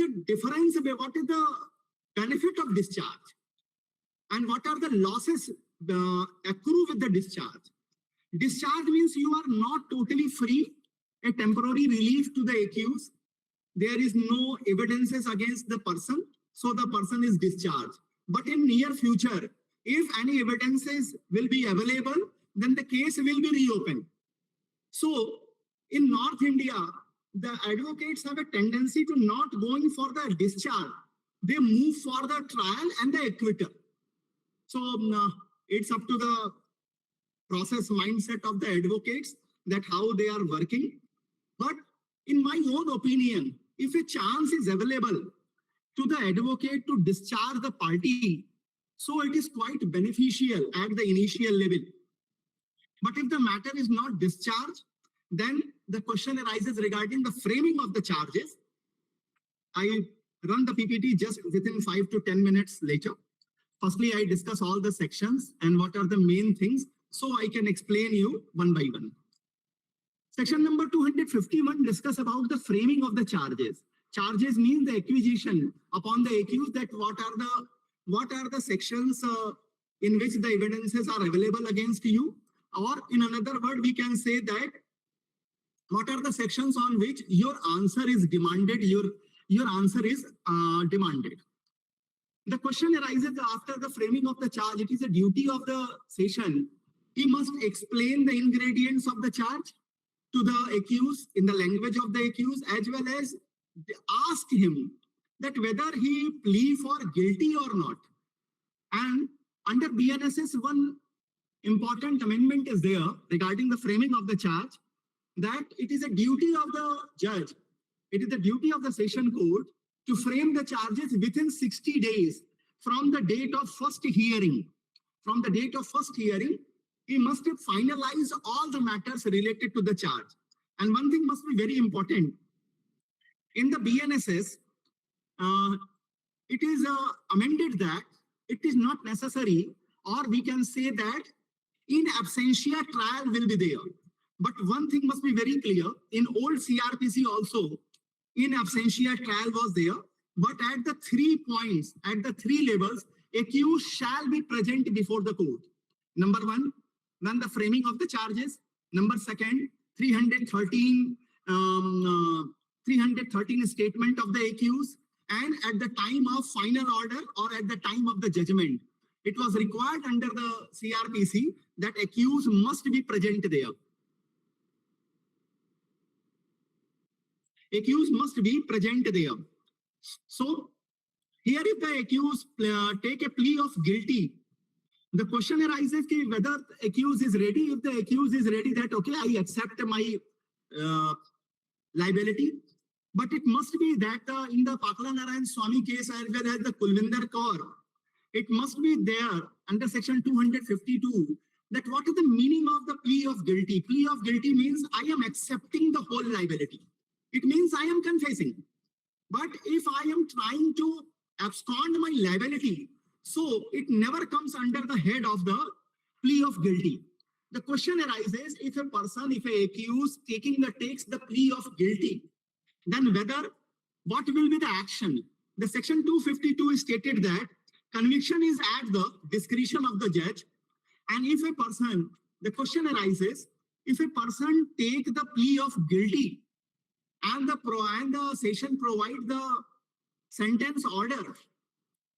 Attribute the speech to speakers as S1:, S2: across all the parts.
S1: the difference, what is the benefit of discharge, and what are the losses accrue with the discharge. Discharge means you are not totally free, a temporary relief to the accused. There is no evidences against the person, so the person is discharged. But in near future, if any evidences will be available, then the case will be reopened. So in North India, the advocates have a tendency to not going for the discharge. They move for the trial and the acquittal. So it's up to the process mindset of the advocates that how they are working. But in my own opinion, if a chance is available to the advocate to discharge the party, so it is quite beneficial at the initial level. But if the matter is not discharged, then the question arises regarding the framing of the charges. I run the PPT just within 5 to 10 minutes later. Firstly, I discuss all the sections and what are the main things, so I can explain you one by one. Section number 251 discuss about the framing of the charges. Charges means the accusation upon the accused, that what are the sections in which the evidences are available against you, or in another word, we can say that what are the sections on which your answer is demanded, your answer is demanded. The question arises after the framing of the charge. It is a duty of the session. He must explain the ingredients of the charge to the accused in the language of the accused, as well as ask him that whether he plea for guilty or not. And under BNSS, one important amendment is there regarding the framing of the charge, that it is a duty of the judge, it is the duty of the session court to frame the charges within 60 days from the date of first hearing. From the date of first hearing, he must finalize all the matters related to the charge. And one thing must be very important. In the BNSS, it is amended that it is not necessary, or we can say that in absentia trial will be there. But one thing must be very clear, in old CRPC also, in absentia trial was there, but at the 3 points, at the 3 levels, accused shall be present before the court. Number 1, when the framing of the charges. Number 2, 313 statement of the accused, and at the time of final order or at the time of the judgment. It was required under the CRPC that accused must be present there. Accused must be present there. So here if the accused take a plea of guilty, the question arises whether the accused is ready. If the accused is ready that, okay, I accept my liability, but it must be that in the Pakla Narayan Swamy case as well as the Kulvinder Kaur, it must be there under section 252 that what is the meaning of the plea of guilty. Plea of guilty means I am accepting the whole liability. It means I am confessing. But if I am trying to abscond my liability, so it never comes under the head of the plea of guilty. The question arises, if a person, if a accused takes the plea of guilty, then what will be the action? The section 252 stated that conviction is at the discretion of the judge. And if a person, the question arises, if a person take the plea of guilty and the session provide the sentence order,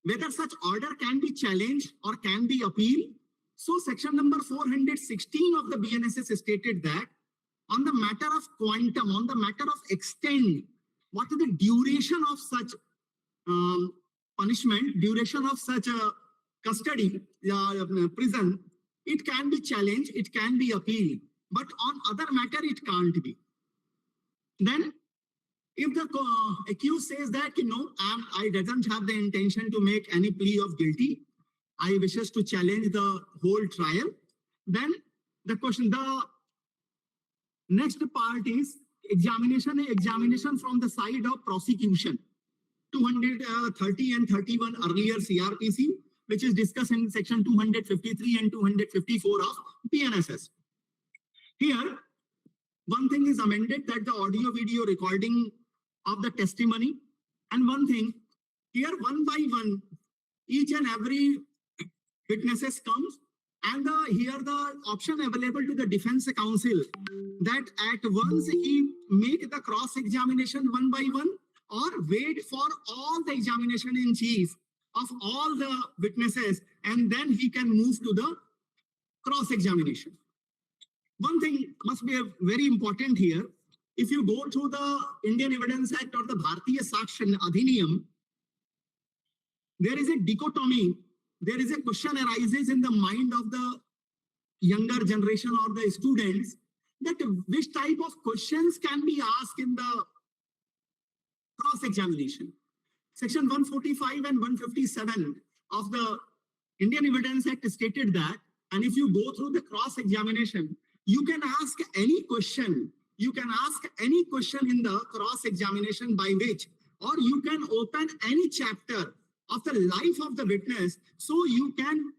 S1: whether such order can be challenged or can be appealed. So section number 416 of the BNSS stated that on the matter of quantum, on the matter of extent, what is the duration of such punishment, duration of such custody, prison, it can be challenged, it can be appealed, but on other matter it can't be. Then if the accused says that, I doesn't have the intention to make any plea of guilty, I wishes to challenge the whole trial, then the question, the next part is examination from the side of prosecution. 230 and 31 earlier CRPC, which is discussed in section 253 and 254 of BNSS. Here, one thing is amended, that the audio video recording of the testimony And one thing, here one by one, each and every witnesses comes, and here the option available to the defense counsel that at once he make the cross examination one by one, or wait for all the examination in chief of all the witnesses, and then he can move to the cross examination. One thing must be very important here. If you go through the Indian Evidence Act or the Bharatiya Sakshi Adhiniyam, there is a dichotomy. There is a question arises in the mind of the younger generation or the students that which type of questions can be asked in the cross-examination. Section 145 and 157 of the Indian Evidence Act stated that, and if you go through the cross-examination, you can ask any question. You can ask any question in the cross-examination by which, or you can open any chapter of the life of the witness, so you can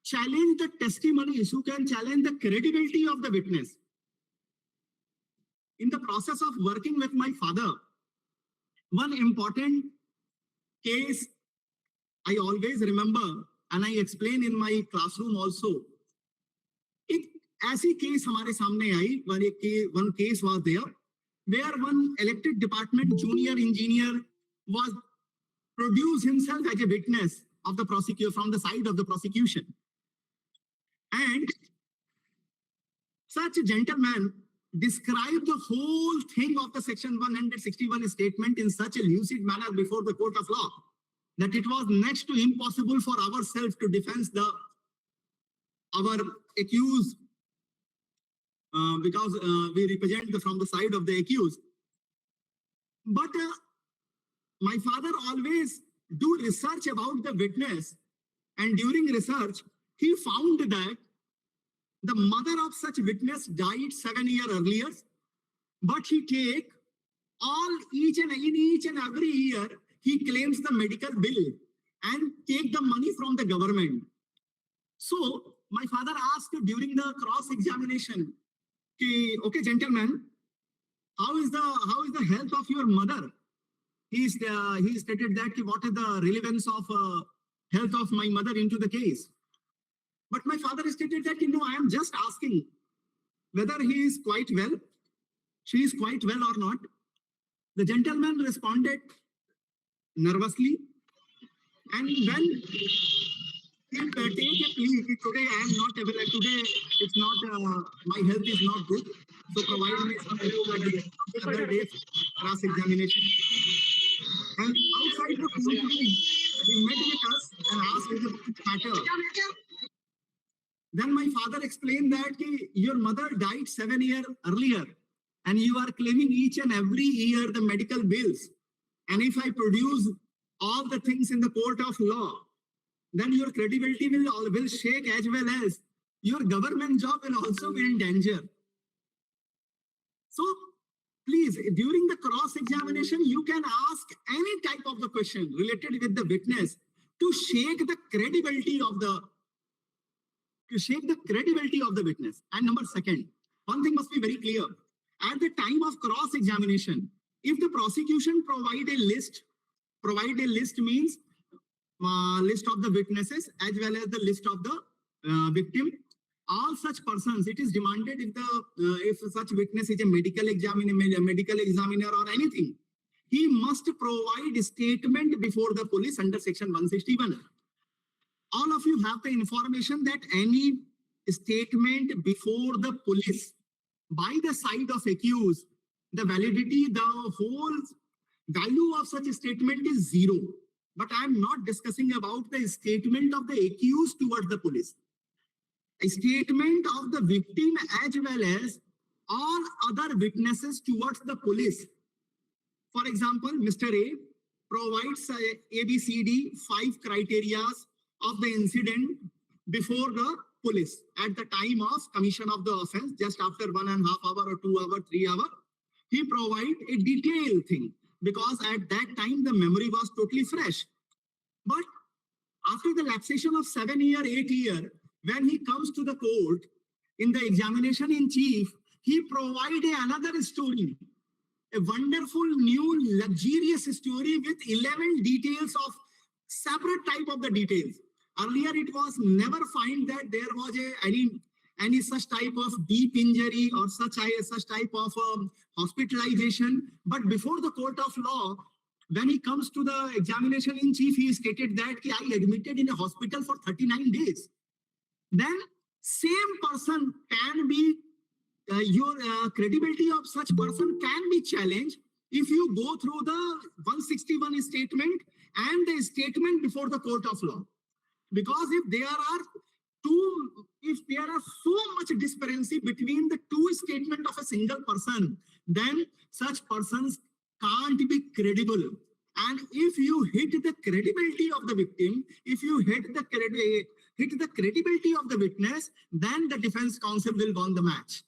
S1: challenge the testimonies, you can challenge the credibility of the witness. In the process of working with my father, one important case I always remember, and I explain in my classroom also. एक ऐसी case हमारे सामने आई, one case was there, where one elected department junior engineer was produced himself as a witness of the prosecutor from the side of the prosecution. And such a gentleman described the whole thing of the section 161 statement in such a lucid manner before the court of law that it was next to impossible for ourselves to defend our accused because we represent from the side of the accused. But my father always do research about the witness, and during research, he found that the mother of such witness died 7 years earlier, but he take each and every year, he claims the medical bill and take the money from the government. So my father asked during the cross-examination, okay, gentlemen, how is the health of your mother? He stated that what is the relevance of health of my mother into the case. But my father stated that, no, I am just asking whether he is quite well, she is quite well or not. The gentleman responded nervously, and when he take a plea, today I am not available, today it's not, my health is not good, so provide me some other day cross-examination. And outside the courtroom, he met with us and asked the matter. Then my father explained that your mother died 7 years earlier, and you are claiming each and every year the medical bills. And if I produce all the things in the court of law, then your credibility will shake, as well as your government job will also be in danger. So please, during the cross-examination, you can ask any type of the question related with the witness to shake the credibility of the witness. And number second, one thing must be very clear. At the time of cross-examination, if the prosecution provide a list means list of the witnesses as well as the list of the victim, all such persons, it is demanded if such witness is a medical examiner or anything, he must provide a statement before the police under section 161. All of you have the information that any statement before the police by the side of accused, the validity, the whole value of such a statement is 0. But I am not discussing about the statement of the accused towards the police. A statement of the victim as well as all other witnesses towards the police. For example, Mr. A provides ABCD 5 criteria of the incident before the police at the time of commission of the offense, just after 1.5 hours or 2 hours, 3 hours. He provides a detailed thing because at that time the memory was totally fresh. But after the lapsation of 7 years, 8 years, when he comes to the court in the examination in chief, he provided another story, a wonderful new luxurious story with 11 details of separate type of the details. Earlier, it was never find that there was any such type of deep injury or such type of hospitalization. But before the court of law, when he comes to the examination in chief, he stated that I admitted in a hospital for 39 days. Then same person can be, your credibility of such person can be challenged if you go through the 161 statement and the statement before the court of law. Because if there are so much disparity between the two statements of a single person, then such persons can't be credible. And if you hit the credibility of the victim, if you hit the credibility of the witness, then the defense counsel will win the match.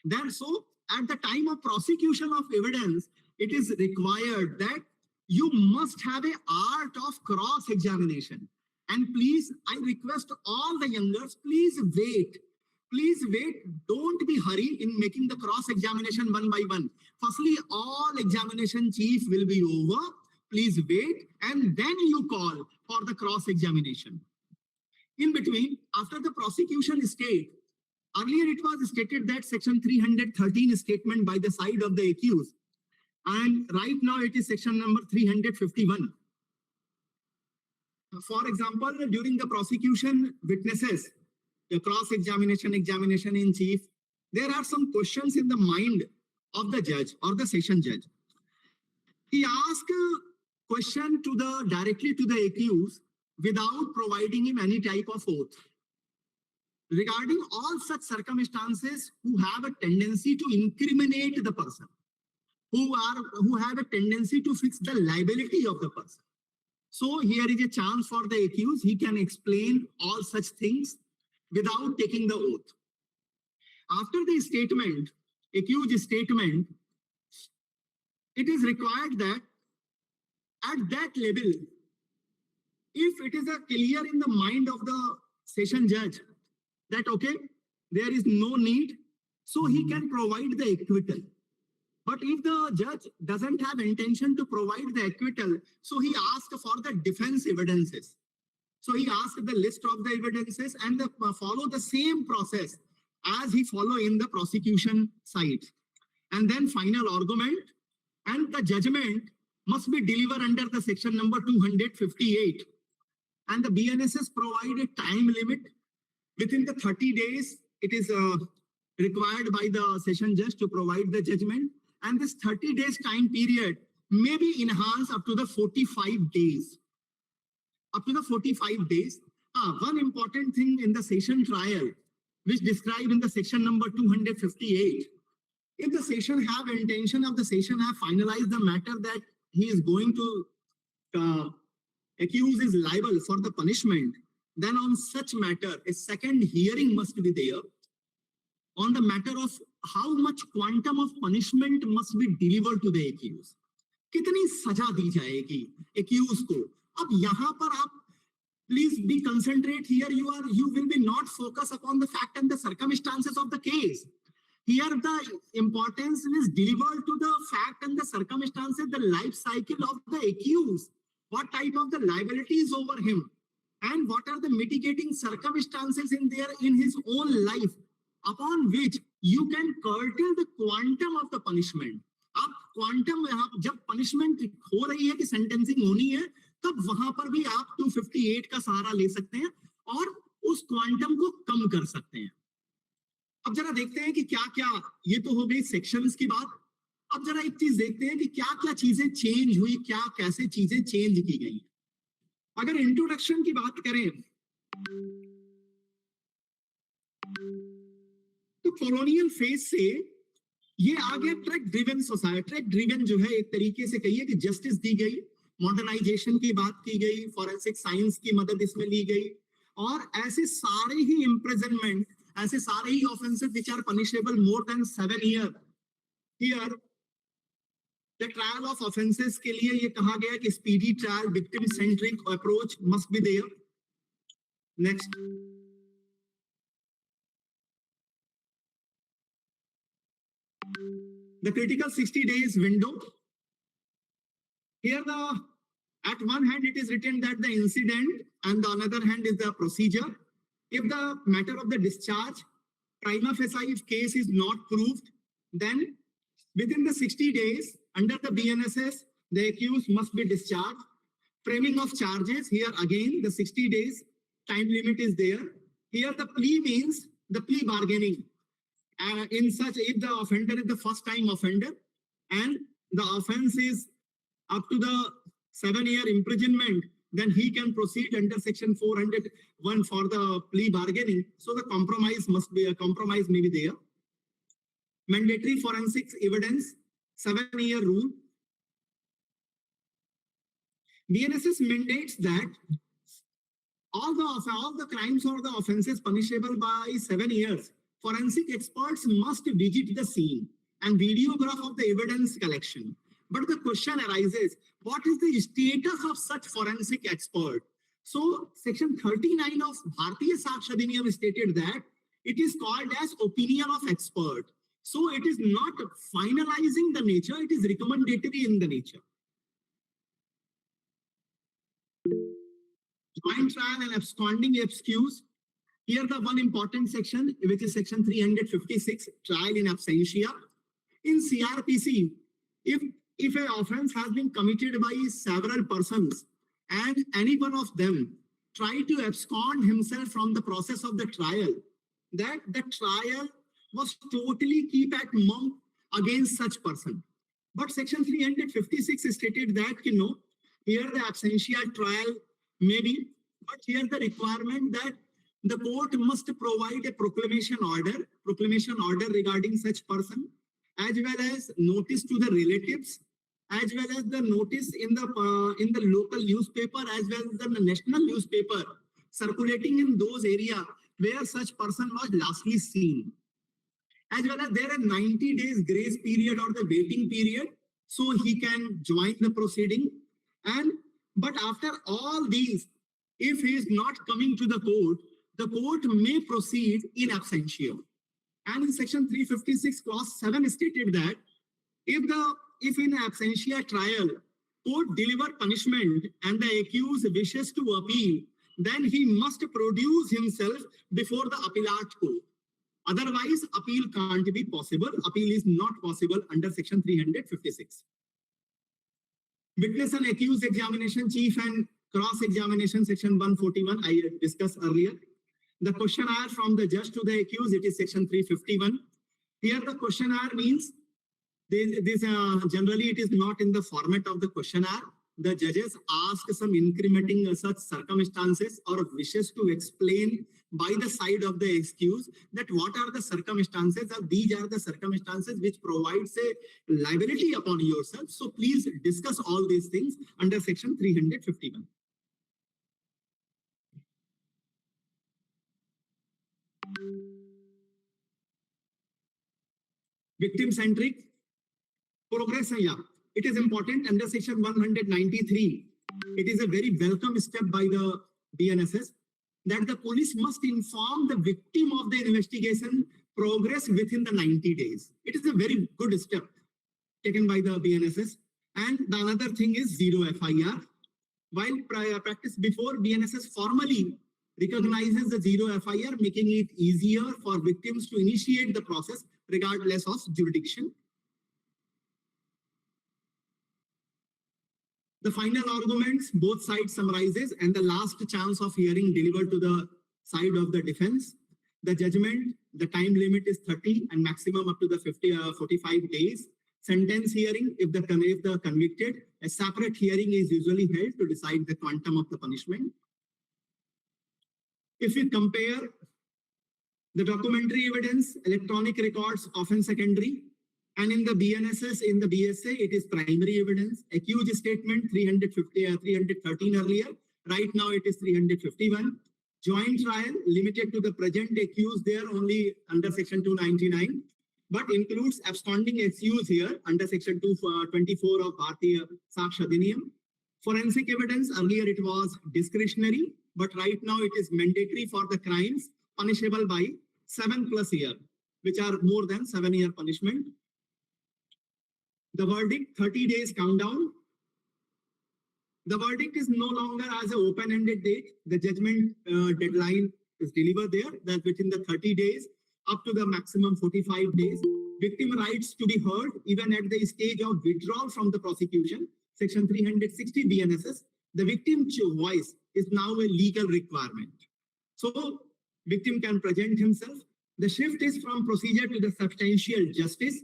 S1: Then so at the time of prosecution of evidence, it is required that you must have an art of cross-examination. And please, I request all the youngers, please wait. Please wait. Don't be hurry in making the cross-examination one by one. Firstly, all examination chief will be over. Please wait. And then you call for the cross-examination. In between, after the prosecution state, earlier it was stated that section 313 statement by the side of the accused. And right now it is section number 351. For example, during the prosecution witnesses, the cross-examination, examination in chief, there are some questions in the mind of the judge or the session judge. He asks a question directly to the accused without providing him any type of oath. Regarding all such circumstances who have a tendency to incriminate the person, who have a tendency to fix the liability of the person. So here is a chance for the accused. He can explain all such things without taking the oath. After the statement, accused statement, it is required that at that level, if it is clear in the mind of the session judge that, okay, there is no need, so he can provide the acquittal. But if the judge doesn't have intention to provide the acquittal, so he asks for the defense evidences. So he asks the list of the evidences and follow the same process as he follow in the prosecution side. And then final argument and the judgment must be delivered under the section number 258. And the BNSS provide a time limit within the 30 days. It is required by the session judge to provide the judgment. And this 30 days time period may be enhanced up to the 45 days. Up to the 45 days. One important thing in the session trial, which described in the section number 258, if the session have intention of the session have finalized the matter that he is going to accuse is liable for the punishment, then on such matter, a second hearing must be there on the matter of how much quantum of punishment must be delivered to the accused. कितनी सजा दी जाएगी accused को. अब यहाँ पर आप please be concentrate here. You will be not focus upon the fact and the circumstances of the case. Here the importance is delivered to the fact and the circumstances, the life cycle of the accused. What type of the liabilities over him, and what are the mitigating circumstances in his own life, upon which you can curtail the quantum of the punishment. आप quantum जब punishment हो रही है कि sentencing होनी है, तब वहां पर भी आप 258 का सहारा ले सकते हैं और उस क्वांटम को कम कर सकते हैं. अब जरा देखते हैं कि क्या क्या, ये तो हो गई सेक्शंस की बात. अब जरा एक चीज देखते हैं कि क्या क्या चीजें चेंज हुई, क्या कैसे चीजें चेंज की गई. अगर इंट्रोडक्शन की बात करें तो कॉलोनियल फेज से ये आ गया track driven society. Track driven जो है एक तरीके से कहिए कि जस्टिस दी गई, मॉडर्नाइजेशन की बात की गई, फॉरेंसिक साइंस की मदद इसमें ली गई, और ऐसे सारे ही इम्प्रिजनमेंट, ऐसे सारे ही offences which are punishable more than 7 year, here the trial of offences के लिए ये कहा गया कि speedy trial, victim centric approach must be there. Next, The critical 60 days window. Here at one hand it is written that the incident and the another hand is the procedure. If the matter of the discharge, prima facie case is not proved, then within the 60 days under the BNSS, the accused must be discharged. Framing of charges, here again the 60 days time limit is there. Here the plea means the plea bargaining. In such, if the offender is the first time offender and the offense is up to the 7-year imprisonment, then he can proceed under section 401 for the plea bargaining. So the compromise may be there. Mandatory forensics evidence, 7-year rule. BNSS mandates that all the crimes or the offenses punishable by 7 years, forensic experts must visit the scene and videograph of the evidence collection. But the question arises, what is the status of such forensic expert? So section 39 of Bharatiya Sakshya Adhiniyam stated that it is called as opinion of expert. So it is not finalizing the nature, it is recommendatory in the nature. Joint trial and absconding excuse. Here the one important section, which is section 356, trial in absentia. In CRPC, if an offense has been committed by several persons and any one of them try to abscond himself from the process of the trial, that the trial was totally keep at mum against such person. But section 356 stated that, here the absentia trial maybe, but here the requirement that the court must provide a proclamation order regarding such person, as well as notice to the relatives, as well as the notice in the local newspaper, as well as the national newspaper circulating in those areas where such person was lastly seen. As well as there are 90 days grace period or the waiting period, so he can join the proceeding. But after all these, if he is not coming to the court may proceed in absentia. And in section 356 clause 7 stated that if in absentia trial court deliver punishment and the accused wishes to appeal, then he must produce himself before the appellate court. Otherwise, appeal can't be possible. Appeal is not possible under section 356. Witness and accused examination, chief and cross-examination, section 141, I discussed earlier. The questionnaire from the judge to the accused, it is section 351. Here the questionnaire means, generally it is not in the format of the questionnaire. The judges ask some incriminating such circumstances or wishes to explain by the side of the accused that what are the circumstances, or these are the circumstances which provides a liability upon yourself. So please discuss all these things under section 351. Victim-centric progress, it is important under section 193. It is a very welcome step by the BNSS that the police must inform the victim of the investigation progress within the 90 days. It is a very good step taken by the BNSS. And the another thing is zero FIR. While prior practice before, BNSS formally recognizes the zero FIR, making it easier for victims to initiate the process regardless of jurisdiction. The final arguments, both sides summarizes, and the last chance of hearing delivered to the side of the defense. The judgment, the time limit is 30 and maximum up to the 45 days. Sentence hearing, if the convicted, a separate hearing is usually held to decide the quantum of the punishment. If we compare the documentary evidence, electronic records, often secondary, and in the BNSS, in the BSA, it is primary evidence. Accused statement 313 earlier. Right now it is 351. Joint trial limited to the present accused there only under section 299, but includes absconding accused here under section 224 of Bharatiya Sakshya Adhiniyam. Forensic evidence, earlier it was discretionary, but right now it is mandatory for the crimes punishable by 7+ years, which are more than 7-year punishment. The verdict, 30 days countdown. The verdict is no longer as an open-ended date. The judgment deadline is delivered there, that within the 30 days up to the maximum 45 days. Victim rights to be heard even at the stage of withdrawal from the prosecution. Section 360 BNSS. The victim's voice is now a legal requirement. So victim can present himself. The shift is from procedure to the substantial justice,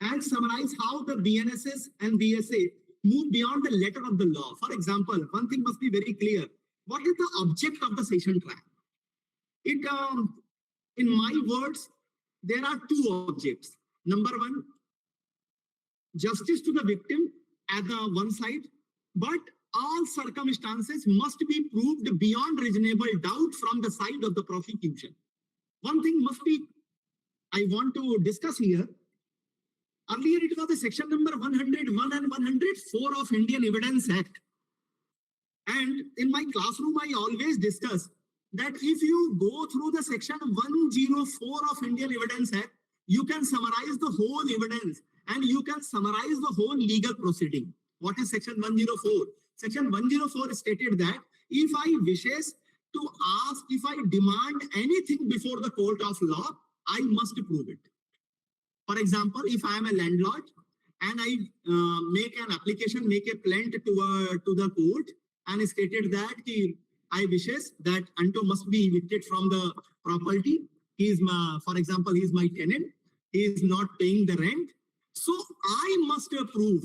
S1: and summarize how the BNSS and BSA move beyond the letter of the law. For example, one thing must be very clear. What is the object of the session trial? It, in my words, there are two objects. Number one, justice to the victim at the one side, but all circumstances must be proved beyond reasonable doubt from the side of the prosecution. One thing must be, I want to discuss here. Earlier, it was the section number 101 and 104 of Indian Evidence Act. And in my classroom, I always discuss that if you go through the section 104 of Indian Evidence Act, you can summarize the whole evidence and you can summarize the whole legal proceeding. What is section 104? Section 104 stated that if I wishes to ask, if I demand anything before the court of law, I must prove it. For example, if I am a landlord and I make an application, make a plaint to the court and stated that I wishes that Anto must be evicted from the property. He is, for example, he is my tenant. He is not paying the rent. So I must prove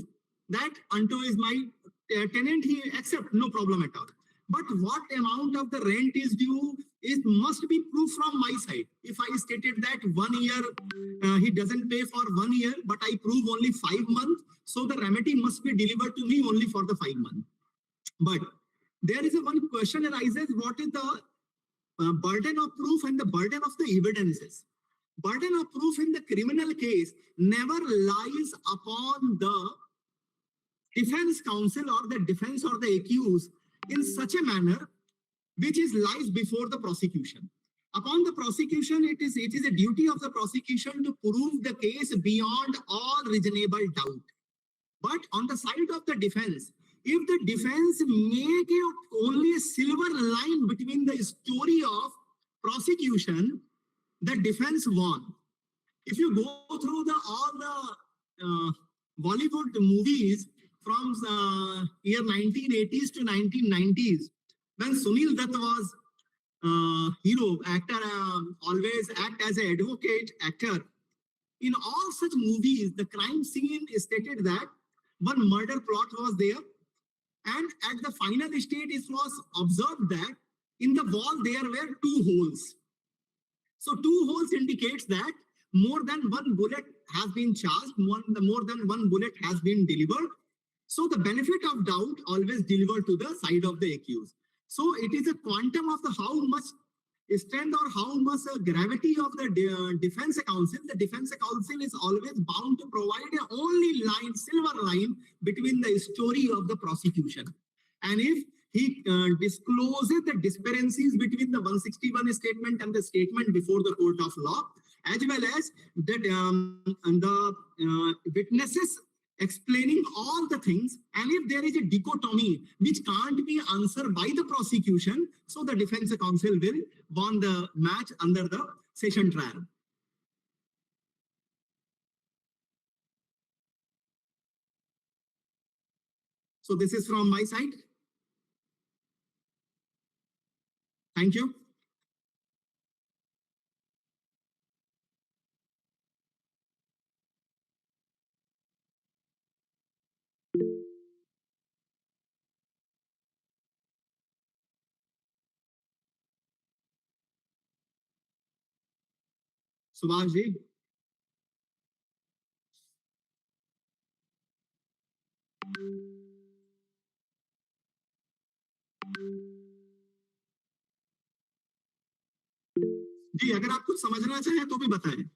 S1: that Anto is my tenant. He accepts, no problem at all. But what amount of the rent is due must be proved from my side. If I stated that 1 year, he doesn't pay for 1 year, but I prove only 5 months, so the remedy must be delivered to me only for the 5 months. But there is one question arises, what is the burden of proof and the burden of the evidences? Burden of proof in the criminal case never lies upon the defense counsel or the defense or the accused in such a manner which lies before the prosecution. Upon the prosecution, it is a duty of the prosecution to prove the case beyond all reasonable doubt. But on the side of the defense, if the defense make only a silver line between the story of prosecution, the defense won. If you go through all the Bollywood movies from year 1980s to 1990s, when Sunil Dutt was hero, actor, always act as an advocate actor. In all such movies, the crime scene stated that one murder plot was there, and at the final stage, it was observed that in the wall there were 2 holes. So 2 holes indicates that more than 1 bullet has been charged, more than 1 bullet has been delivered. So the benefit of doubt always delivered to the side of the accused. So it is a quantum of the how much strength or how much gravity of the defense counsel. The defense counsel is always bound to provide a only line, silver line between the story of the prosecution. And if he discloses the discrepancies between the 161 statement and the statement before the court of law, as well as the witnesses explaining all the things, and if there is a dichotomy which can't be answered by the prosecution, so the defense counsel will won the match under the session trial. So this is from my side. Thank you. Subhash ji. जी, अगर आप कुछ समझना चाहें तो भी बताएं.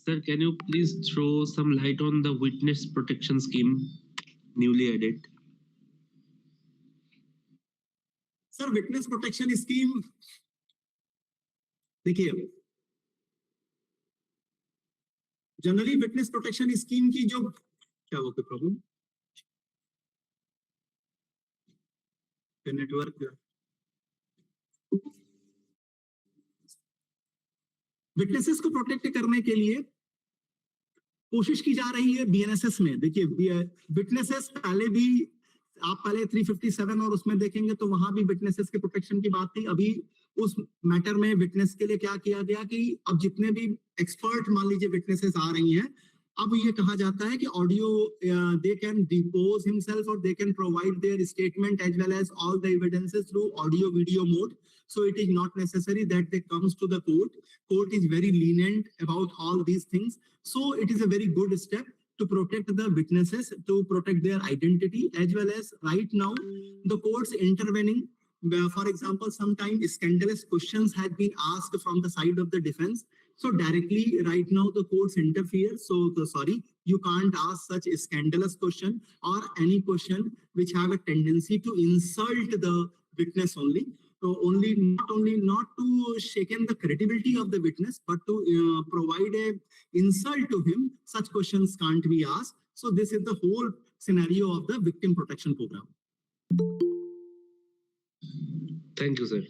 S2: Sir, can you please throw some light on the witness protection scheme newly added?
S1: Sir witness protection scheme देखिए, generally witness protection scheme की जो क्या हो गई प्रॉब्लम, नेटवर्क, विटनेसेस को प्रोटेक्ट करने के लिए कोशिश की जा रही है बीएनएसएस में। देखिए विटनेसेस पहले भी, आप पहले 357 और उसमें देखेंगे तो वहां भी विटनेसेस के प्रोटेक्शन की बात थी। अभी उस मैटर में विटनेस के लिए क्या किया गया कि अब जितने भी एक्सपर्ट मान लीजिए विटनेसेस आ रही हैं, अब ये कहा जाता है कि audio they can depose himself और they can provide their statement as well as all the evidences through audio video mode, so it is not necessary that they comes to the court is very lenient about all these things, so it is a very good step to protect the witnesses, to protect their identity, as well as right now the courts intervening. For example, sometimes scandalous questions had been asked from the side of the defense, so directly right now the courts interfere. So sorry, you can't ask such a scandalous question or any question which have a tendency to insult the witness only. So not to shaken the credibility of the witness, but to provide a insult to him. Such questions can't be asked. So this is the whole scenario of the victim protection program.
S2: Thank you, sir.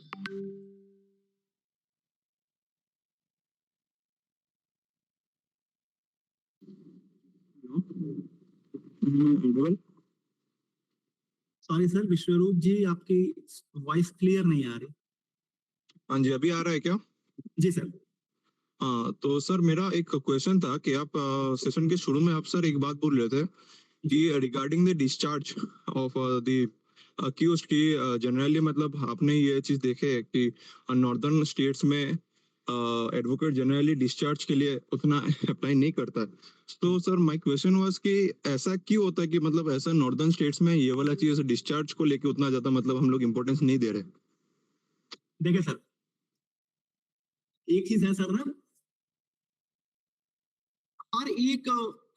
S1: Sorry sir, Vishwaroop ji आपकी voice clear नहीं आ रही।
S3: हाँ जी, अभी आ रहा है क्या?
S1: जी sir.
S3: हाँ, तो सर मेरा एक क्वेश्चन था कि आप सेशन के शुरू में आप सर एक बात बोल रहे थे कि regarding the discharge of the accused की जनरली मतलब आपने ये चीज देखे है कि नॉर्दर्न स्टेट्स में एडवोकेट जनरली डिस्चार्ज के लिए उतना अप्लाई नहीं करता है। तो सर माय क्वेश्चन वाज कि ऐसा क्यों होता है कि मतलब ऐसा नॉर्दर्न स्टेट्स में ये वाला चीज डिस्चार्ज को लेके उतना ज्यादा मतलब हम लोग इम्पोर्टेंस नहीं दे रहे?
S1: देखिए सर, एक चीज है सर ना, हर एक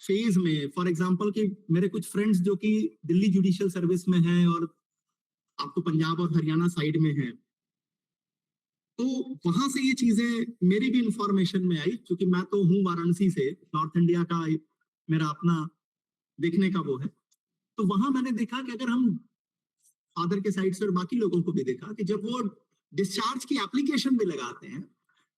S1: फेज में, फॉर एग्जांपल कि मेरे कुछ फ्रेंड्स जो कि दिल्ली जुडिशियल सर्विस में हैं और आपको पंजाब और हरियाणा साइड में हैं, तो वहां से ये चीजें मेरी भी इंफॉर्मेशन में आई, क्योंकि मैं तो हूँ वाराणसी से, नॉर्थ इंडिया का मेरा अपना देखने का वो है। तो वहां मैंने देखा कि अगर हम फादर के साइड से और बाकी लोगों को भी देखा कि जब वो डिस्चार्ज की एप्लीकेशन भी लगाते हैं,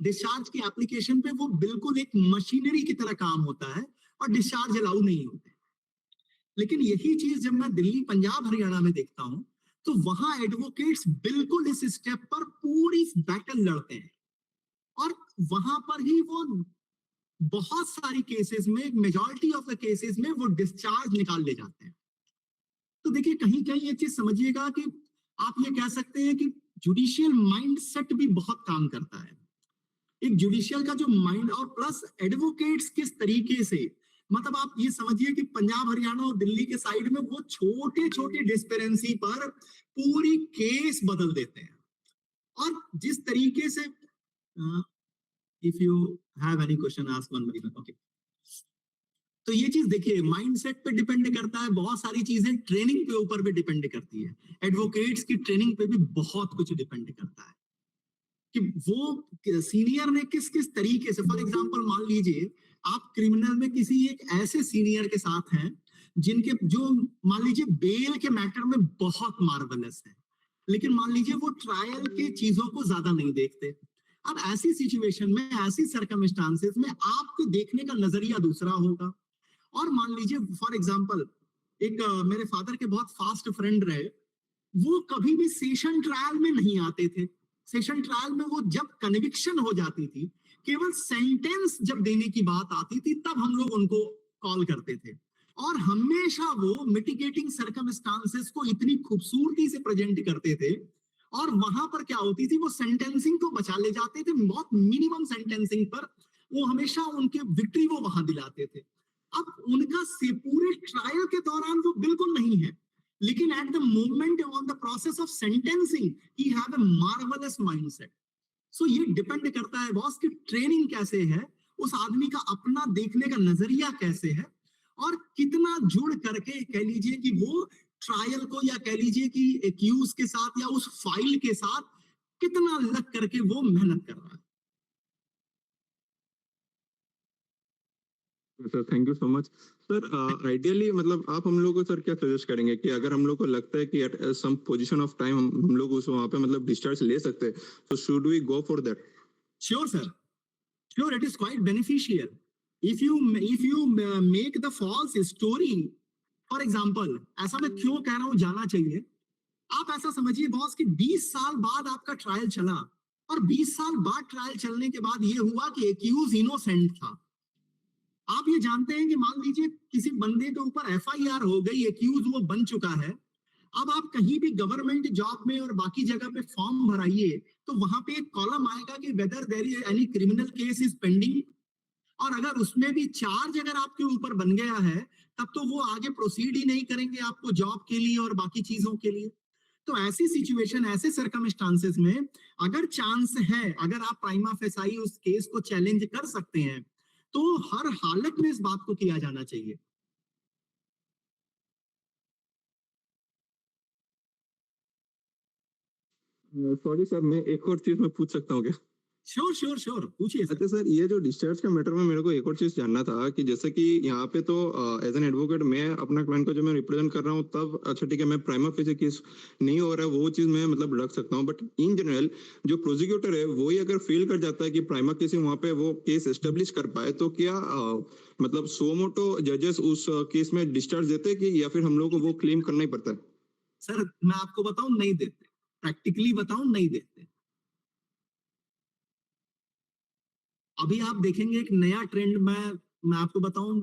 S1: डिस्चार्ज की एप्लीकेशन पे वो बिल्कुल एक मशीनरी की तरह काम होता है और डिस्चार्ज अलाउ नहीं होते। लेकिन यही चीज जब मैं दिल्ली, पंजाब, हरियाणा में देखता हूं तो वहां एडवोकेट्स बिल्कुल इस स्टेप पर पूरी बैटल लड़ते हैं और वहां पर ही वो बहुत सारी केसेस में, मेजॉरिटी ऑफ द केसेस में वो डिस्चार्ज निकाल ले जाते हैं। तो देखिए कहीं कहीं ये चीज समझिएगा कि आप ये कह सकते हैं कि जुडिशियल माइंडसेट भी बहुत काम करता है। एक जुडिशियल का जो माइंड और प्लस एडवोकेट्स किस तरीके से, मतलब आप ये समझिए कि पंजाब, हरियाणा और दिल्ली के साइड में वो छोटे छोटे डिस्पेरेंसी पर पूरी केस बदल देते हैं। और जिस तरीके से if you have any question ask one by one. Okay, तो ये चीज देखिए माइंडसेट पे डिपेंड करता है, बहुत सारी चीजें ट्रेनिंग के ऊपर भी डिपेंड करती है, एडवोकेट्स की ट्रेनिंग पे भी बहुत कुछ डिपेंड करता है कि वो सीनियर ने किस किस तरीके से, फॉर एग्जांपल मान लीजिए आप क्रिमिनल में किसी एक ऐसे सीनियर के साथ हैं जिनके जो मान लीजिए बेल के मैटर में बहुत मार्वलस है, लेकिन मान लीजिए वो ट्रायल के चीजों को ज्यादा नहीं देखते। अब ऐसी सिचुएशन में, ऐसी सर्कमस्टांसेस में आपके देखने का नजरिया दूसरा होगा। और मान लीजिए फॉर एग्जांपल एक मेरे फादर के बहुत फास्ट फ्रेंड रहे, वो कभी भी सेशन ट्रायल में नहीं आते थे। सेशन ट्रायल में वो जब कन्विक्शन हो जाती थी, केवल सेंटेंस जब देने की बात आती थी, तब हम लोग उनको कॉल करते थे और हमेशा वो मिटिगेटिंग सर्कमस्टांसेस को इतनी खूबसूरती से प्रेजेंट करते थे। और वहां पर क्या होती थी, वो सेंटेंसिंग को बचा ले जाते थे, बहुत मिनिमम सेंटेंसिंग पर वो हमेशा उनके विक्ट्री वो वहां दिलाते थे। अब उनका से पूरे ट्रायल के दौरान वो बिल्कुल नहीं है, लेकिन at the moment on the process of sentencing he have a marvellous mindset. So ये डिपेंड करता है बॉस की ट्रेनिंग कैसे है, उस आदमी का अपना देखने का नजरिया कैसे है और कितना जुड़ करके कह लीजिए कि वो ट्रायल को, या कह लीजिए कि एक्यूज के साथ या उस फाइल के साथ कितना लग करके वो मेहनत कर रहा है।
S3: Sir thank you so much. Sir ideally मतलब आप हम लोग को सर क्या सजेस्ट करेंगे कि अगर हम लोग को लगता है कि at some position of time हम लोग उस वहाँ पे मतलब डिस्चार्ज ले सकते हैं, तो should we go for that?
S1: Sure, sir. Sure, it is quite beneficial. If you make the false story, for example, ऐसा मैं क्यों कह रहा हूँ जाना चाहिए। आप ऐसा समझिए बॉस कि 20 साल बाद आपका ट्रायल चला, और 20 साल बाद ट्रायल चलने के बाद ये हुआ कि एक्यूज इनोसेंट था। आप ये जानते हैं कि मान लीजिए किसी बंदे के ऊपर एफआईआर हो गई, एक्यूज वो बन चुका है। अब आप कहीं भी गवर्नमेंट जॉब में और बाकी जगह पे फॉर्म भराइए, तो वहां पे एक कॉलम आएगा कि whether there is any criminal case is pending, और अगर उसमें भी चार्ज अगर आपके ऊपर बन गया है, तब तो वो आगे प्रोसीड ही नहीं करेंगे आपको जॉब के लिए और बाकी चीजों के लिए। तो ऐसी सिचुएशन, ऐसे सर्कमस्टांसेस में अगर चांस है, अगर आप प्राइमा फेसाई उस केस को चैलेंज कर सकते हैं, तो हर हालत में इस बात को किया जाना चाहिए।
S3: सॉरी सर, मैं एक और चीज मैं पूछ सकता हूँ क्या?
S1: श्योर श्योर श्योर, पूछिए सर।
S3: अच्छा सर, ये जो डिस्चार्ज का मैटर में मेरे को एक और चीज जानना था कि जैसे कि यहाँ पे तो एज एन एडवोकेट मैं अपना क्लाइंट को जो मैं रिप्रेजेंट कर रहा हूँ, तब अच्छा ठीक है मैं प्राइमा फेसी केस नहीं हो रहा है वो चीज मैं मतलब रख सकता हूँ, बट इन जनरल जो प्रोसिक्यूटर है वो ही अगर फील कर जाता है कि प्राइमा केसी वहाँ पे वो केस एस्टेब्लिश कर पाए, तो क्या मतलब सो मोटो जजेस उस केस में डिस्चार्ज देते हैं कि या फिर हम लोग को वो क्लेम करना ही पड़ता है?
S1: सर मैं आपको बताऊं, नहीं देते। प्रैक्टिकली बताऊं, नहीं देते। अभी आप देखेंगे एक नया ट्रेंड, मैं आपको बताऊं,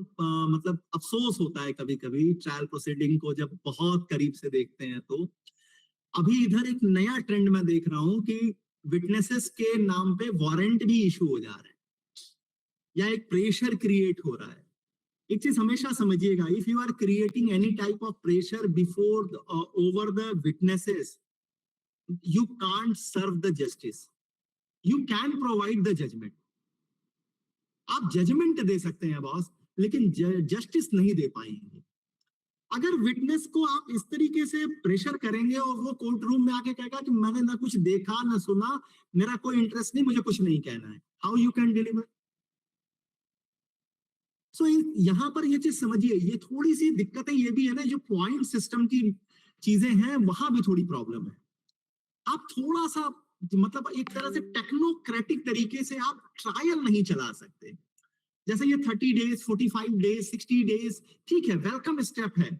S1: मतलब अफसोस होता है कभी कभी ट्रायल प्रोसीडिंग को जब बहुत करीब से देखते हैं। तो अभी इधर एक नया ट्रेंड मैं देख रहा हूं कि विटनेसेस के नाम पे वारंट भी इशू हो जा रहे हैं, या एक प्रेशर क्रिएट हो रहा है। एक चीज हमेशा समझिएगा, if you are creating any type of pressure before over the witnesses, you can't serve the justice. You can provide the judgment. आप जजमेंट दे सकते हैं बॉस, लेकिन जस्टिस नहीं दे पाएंगे। अगर विटनेस को आप इस तरीके से प्रेशर करेंगे और वो कोर्ट रूम में आके कहेगा कि मैंने ना कुछ देखा ना सुना, मेरा कोई इंटरेस्ट नहीं, मुझे कुछ नहीं कहना है, हाउ यू कैन डिलीवर? सो यहाँ पर ये चीज समझिए, ये थोड़ी सी दिक्कतें ये भी है ना, जो पॉइंट सिस्टम की चीजें हैं वहां भी थोड़ी प्रॉब्लम है। आप थोड़ा सा मतलब एक तरह से टेक्नोक्रेटिक तरीके से आप ट्रायल नहीं चला सकते। जैसे ये 30 डेज, 45 डेज, 60 डेज, ठीक है, वेलकम स्टेप है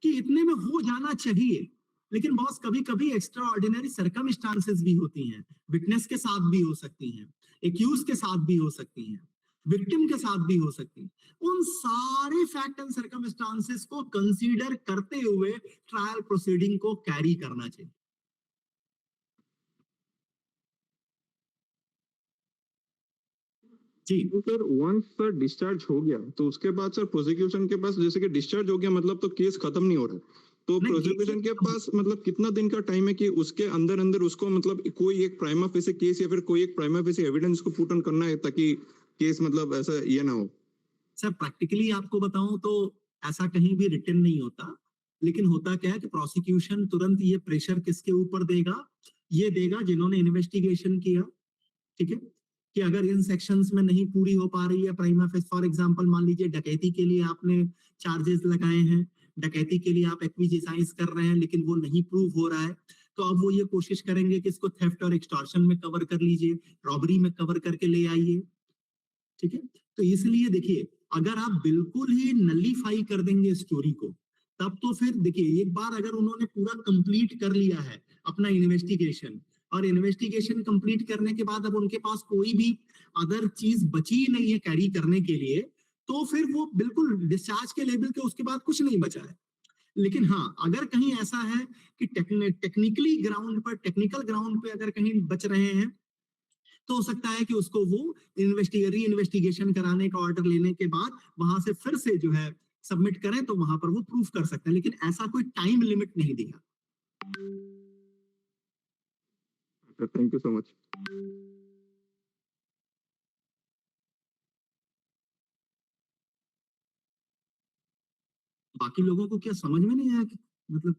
S1: कि इतने में हो जाना चाहिए। लेकिन बॉस कभी कभी एक्स्ट्रा ऑर्डिनरी सर्कमस्टांसेस भी होती हैं, विटनेस के साथ भी हो सकती हैं, एक्यूज के साथ भी हो सकती हैं, विक्टिम के साथ भी हो सकती हैं। उन सारे फैक्ट एंड सर्कमस्टांसेस को कंसीडर करते हुए ट्रायल प्रोसीडिंग को कैरी करना चाहिए। जी
S3: तो सर वंस सर डिस्चार्ज हो गया तो उसके बाद सर प्रोसिक्यूशन के पास, जैसे कि डिस्चार्ज हो गया मतलब तो केस खत्म नहीं हो रहा है, तो
S1: नहीं,
S3: प्रोसिक्यूशन के पास मतलब कितना दिन का टाइम है कि उसके अंदर अंदर उसको मतलब कोई एक प्राइमा फेसी केस या फिर कोई एक प्राइमा फेसी एविडेंस को पुट ऑन करना है ताकि केस मतलब ऐसा ये ना हो?
S1: सर प्रैक्टिकली आपको बताऊं तो ऐसा कहीं भी रिटन नहीं होता, लेकिन होता क्या है कि प्रोसिक्यूशन तुरंत ये प्रेशर किसके ऊपर देगा, ये देगा जिन्होंने इन्वेस्टिगेशन किया। ठीक है, कि अगर इन सेक्शंस में नहीं पूरी हो पा रही है प्राइमा फेस, फॉर एग्जांपल मान लीजिए डकैती के लिए आपने चार्जेस लगाए हैं, डकैती के लिए आप एक्विजिसाइज कर रहे हैं, लेकिन वो नहीं प्रूव हो रहा है, तो अब वो ये कोशिश करेंगे कि इसको थेफ्ट और एक्सटॉर्शन में कवर कर लीजिए, रॉबरी में कवर करके ले आइए। ठीक है, तो इसलिए देखिए, अगर आप बिल्कुल ही नलीफाई कर देंगे स्टोरी को, तब तो फिर देखिए एक बार अगर उन्होंने पूरा कंप्लीट कर लिया है अपना इन्वेस्टिगेशन, और इन्वेस्टिगेशन कंप्लीट करने के बाद अब उनके पास कोई भी अदर चीज बची ही नहीं है कैरी करने के लिए, तो फिर वो बिल्कुल डिस्चार्ज के लेवल के उसके बाद कुछ नहीं बचा है। लेकिन हाँ, अगर कहीं ऐसा है कि टेक्निकली ग्राउंड पर, टेक्निकल ग्राउंड पे अगर कहीं बच रहे हैं, तो हो सकता है कि उसको वो री इन्वेस्टिगेशन कराने का ऑर्डर लेने के बाद वहां से फिर से जो है सबमिट करें, तो वहां पर वो प्रूफ कर सकते हैं, लेकिन ऐसा कोई टाइम लिमिट नहीं दिया।
S3: Thank you so much.
S1: बाकी लोगों को क्या समझ में नहीं आया कि मतलब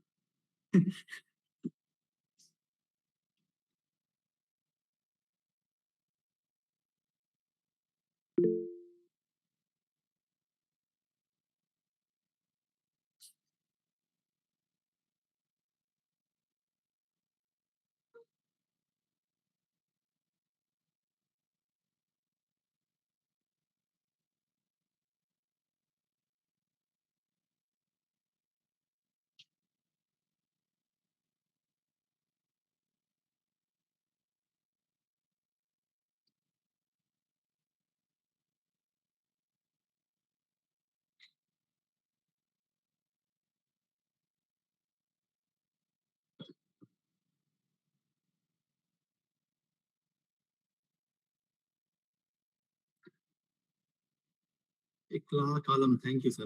S1: Ikla column. Thank you, sir.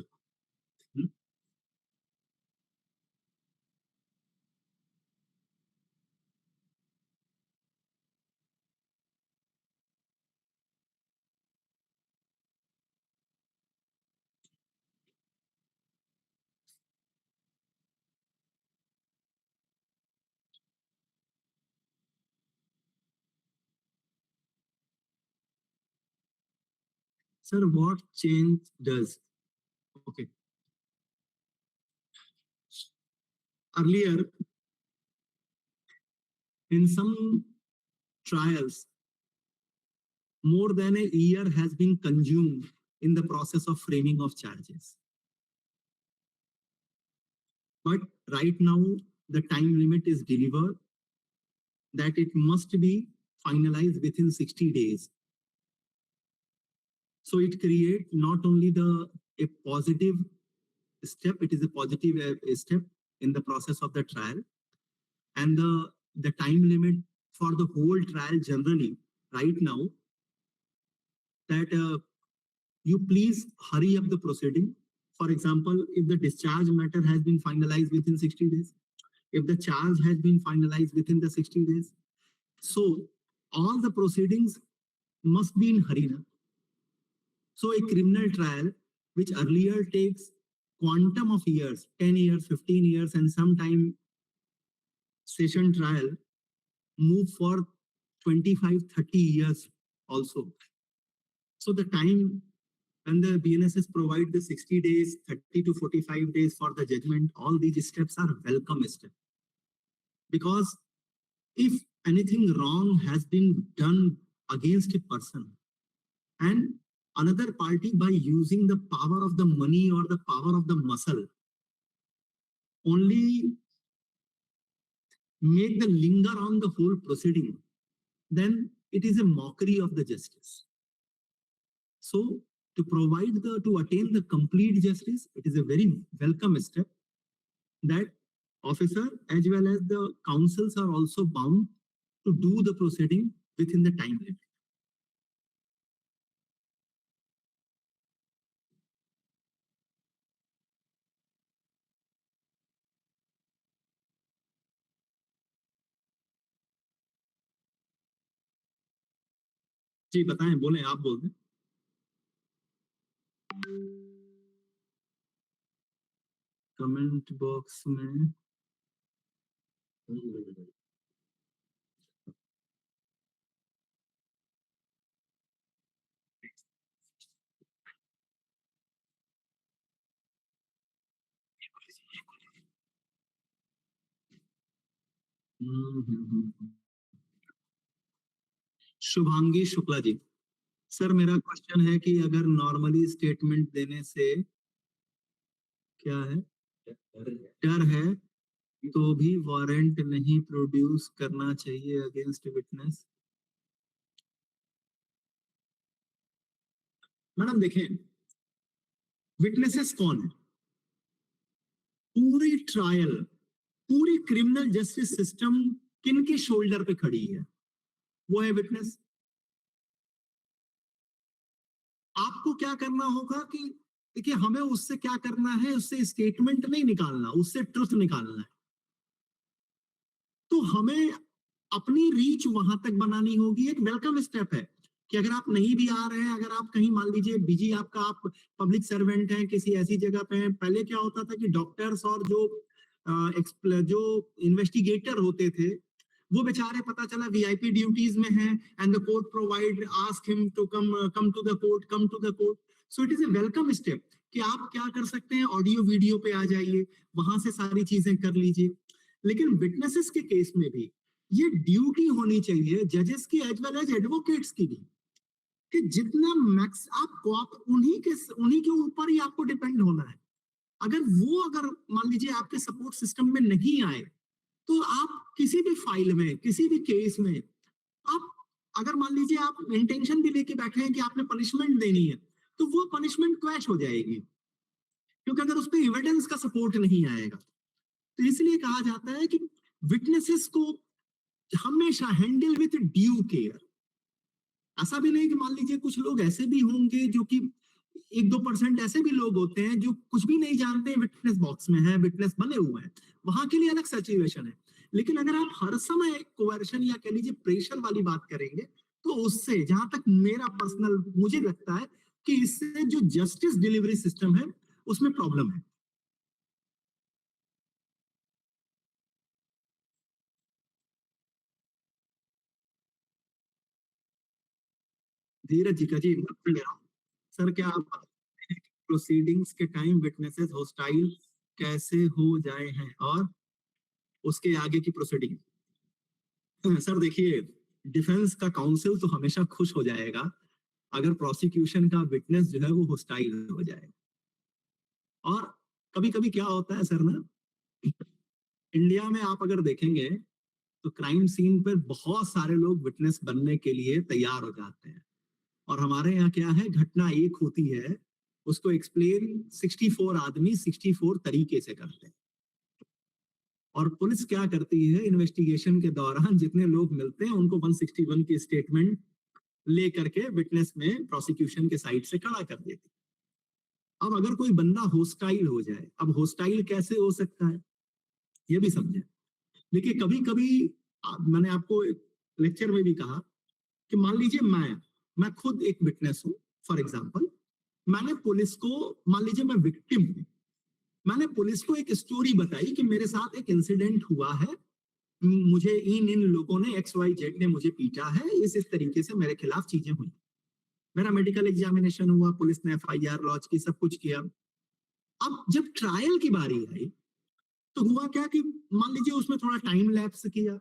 S1: Sir, what change does? Okay. Earlier, in some trials, more than a year has been consumed in the process of framing of charges. But right now, the time limit is delivered that it must be finalized within 60 days. So it creates not only a positive step, it is a positive step in the process of the trial, and the time limit for the whole trial generally right now, that you please hurry up the proceeding. For example, if the discharge matter has been finalized within 60 days, if the charge has been finalized within the 60 days, so all the proceedings must be in hurry. So a criminal trial, which earlier takes quantum of years, 10 years, 15 years, and sometime session trial, move for 25, 30 years also. So the time when the BNSS provide the 60 days, 30 to 45 days for the judgment, all these steps are welcome steps. Because if anything wrong has been done against a person, and another party, by using the power of the money or the power of the muscle, only make the linger on the whole proceeding, then it is a mockery of the justice. So to attain the complete justice, it is a very welcome step that officer as well as the counsels are also bound to do the proceeding within the time limit. जी बताएं, बोले, आप बोल दें. Comment box में Shubhangi Shukla ji, sir मेरा question है कि अगर नॉर्मली स्टेटमेंट देने से क्या है, डर है, तो भी वारंट नहीं प्रोड्यूस करना चाहिए अगेंस्ट विटनेस. मैडम देखें, विटनेसेस कौन है? पूरी ट्रायल, पूरी क्रिमिनल जस्टिस सिस्टम किनके शोल्डर पे खड़ी है? वो है विटनेस. आपको क्या करना होगा कि देखिए, हमें उससे क्या करना है, उससे स्टेटमेंट नहीं निकालना, उससे ट्रुथ निकालना है. तो हमें अपनी रीच वहां तक बनानी होगी. एक वेलकम स्टेप है कि अगर आप नहीं भी आ रहे हैं, अगर आप कहीं मान लीजिए बिजी, आपका आप पब्लिक सर्वेंट हैं, किसी ऐसी जगह पे हैं. पहले क्या होता था कि डॉक्टर्स और जो जो इन्वेस्टिगेटर होते थे वो बेचारे पता चला वीआईपी ड्यूटीज में हैं and the court provide ask him to come to the court so it is a welcome step कि आप क्या कर सकते हैं, ऑडियो वीडियो पे आ जाइए, वहां से सारी चीजें कर लीजिए। लेकिन विटनेसेस के केस में भी ये ड्यूटी होनी चाहिए जजेस की एज वेल एज एडवोकेट्स की भी, कि जितना मैक्स आप उन्हीं के ऊपर ही आपको डिपेंड होना है। अगर मान लीजिए आपके सपोर्ट सिस्टम में नहीं आए तो आप किसी भी फाइल में, किसी भी केस में, आप अगर मान लीजिए आप इंटेंशन भी लेके बैठे हैं कि आपने पनिशमेंट देनी है, तो वो पनिशमेंट क्वैश हो जाएगी, क्योंकि अगर उस पर एविडेंस का सपोर्ट नहीं आएगा। तो इसलिए कहा जाता है कि विटनेसेस को हमेशा हैंडल विथ ड्यू केयर। ऐसा भी नहीं कि मान लीजिए कुछ लोग ऐसे भी होंगे जो कि 1-2% ऐसे भी लोग होते हैं जो कुछ भी नहीं जानते हैं, विटनेस बॉक्स में है, विटनेस बने हुए हैं, वहां के लिए अलग सिचुएशन है। लेकिन अगर आप हर समय कोवर्शन या कह लीजिए प्रेशर वाली बात करेंगे, तो उससे जहां तक मेरा पर्सनल मुझे लगता है कि इससे जो जस्टिस डिलीवरी सिस्टम है उसमें प्रॉब्लम है। धीरज जी का जी सर, क्या आप प्रोसीडिंग्स के टाइम विटनेसेस हॉस्टाइल कैसे हो जाए हैं और उसके आगे की प्रोसीडिंग? सर देखिए, डिफेंस का काउंसिल तो हमेशा खुश हो जाएगा अगर प्रोसिक्यूशन का विटनेस जो है वो हॉस्टाइल हो जाए। और कभी कभी क्या होता है सर ना, इंडिया में आप अगर देखेंगे तो क्राइम सीन पर बहुत सारे लोग विटनेस बनने के लिए तैयार हो जाते हैं, और हमारे यहाँ क्या है, घटना एक होती है, उसको एक्सप्लेन 64 आदमी 64 तरीके से करते हैं। और पुलिस क्या करती है, इन्वेस्टिगेशन के दौरान जितने लोग मिलते हैं उनको 161 की स्टेटमेंट लेकर के विटनेस में प्रोसिक्यूशन के साइड से खड़ा कर देती। अब अगर कोई बंदा होस्टाइल हो जाए, अब होस्टाइल कैसे हो सकता है ये भी समझे। देखिए कभी कभी मैंने आपको लेक्चर में भी कहा कि मान लीजिए मैं खुद एक विटनेस हूं, फॉर एग्जांपल मैंने पुलिस को, मान लीजिए मैं विक्टिम हूं, मैंने पुलिस को एक स्टोरी बताई कि मेरे साथ एक इंसिडेंट हुआ है, मुझे इन लोगों ने XYZ ने मुझे पीटा है, इस तरीके से मेरे खिलाफ चीजें हुई। मेरा मेडिकल एग्जामिनेशन हुआ, पुलिस ने FIR लॉन्च की, सब कुछ किया। अब जब ट्रायल की बारी आई तो हुआ क्या कि मान लीजिए उसमें थोड़ा टाइम लैप्स किया।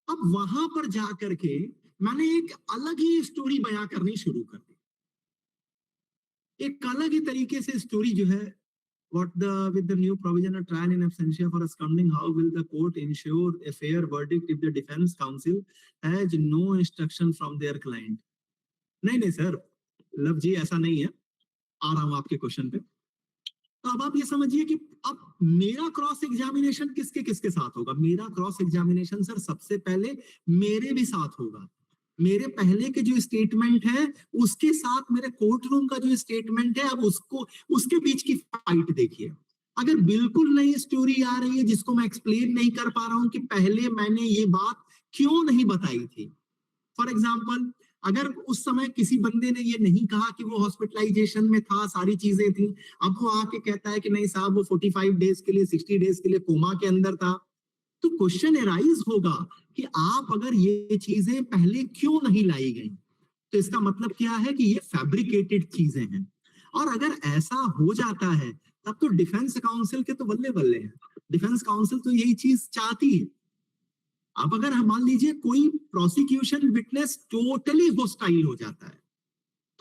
S1: अब वहां पर जाकर के मैंने एक अलग ही स्टोरी बयां करनी शुरू कर दी, एक अलग ही तरीके से स्टोरी जो है, with the new provision of trial in absentia for absconding, how will the court ensure a fair verdict if the defense counsel has no instruction from their client? नहीं सर, लव जी ऐसा नहीं है। आ रहा हूं आपके question पे। तो अब आप ये समझिए कि अब मेरा क्रॉस एग्जामिनेशन किसके किसके साथ होगा? मेरा क्रॉस एग्जामिनेशन सर सबसे पहले मेरे भी साथ होगा। मेरे पहले के जो स्टेटमेंट है उसके साथ मेरे कोर्ट रूम का जो स्टेटमेंट है, अब उसके बीच की फाइट देखिए। अगर बिल्कुल नई स्टोरी आ रही है जिसको मैं एक्सप्लेन नहीं कर पा रहा हूं कि पहले मैंने ये बात क्यों नहीं बताई थी। फॉर एग्जाम्पल, अगर उस समय किसी बंदे ने ये नहीं कहा कि वो हॉस्पिटलाइजेशन में था, सारी चीजें थी, अब वो आके कहता है कि नहीं साहब वो 45 डेज के लिए, 60 डेज के लिए कोमा के अंदर था, तो क्वेश्चन एराइज होगा कि आप अगर ये चीजें पहले क्यों नहीं लाई गई, तो इसका मतलब क्या है कि ये फैब्रिकेटेड चीजें हैं। और अगर ऐसा हो जाता है तब तो डिफेंस काउंसिल के तो बल्ले बल्ले हैं। डिफेंस काउंसिल तो यही चीज चाहती है। अब अगर हम मान लीजिए कोई प्रोसिक्यूशन विटनेस टोटली होस्टाइल हो जाता है,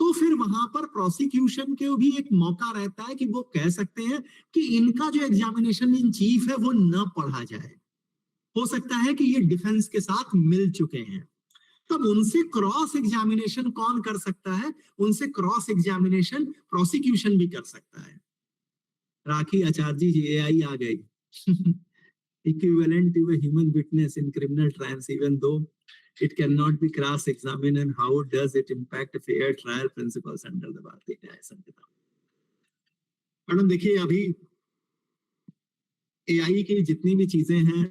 S1: तो फिर वहां पर प्रोसिक्यूशन के भी एक मौका रहता है कि वो कह सकते हैं कि इनका जो एग्जामिनेशन इन चीफ है वो न पढ़ा जाए। हो सकता है कि ये डिफेंस के साथ मिल चुके हैं, तब उनसे क्रॉस एग्जामिनेशन कौन कर सकता है? उनसे क्रॉस एग्जामिनेशन प्रोसिक्यूशन भी कर सकता है। राखी आचार्य जी AI आ गई। Equivalent to a human witness in criminal trials, even though it cannot be cross-examined, and how does it impact fair trial principles under the Bharatiya Nyaya Samhita? Madam देखिए, अभी AI की जितनी भी चीजें हैं,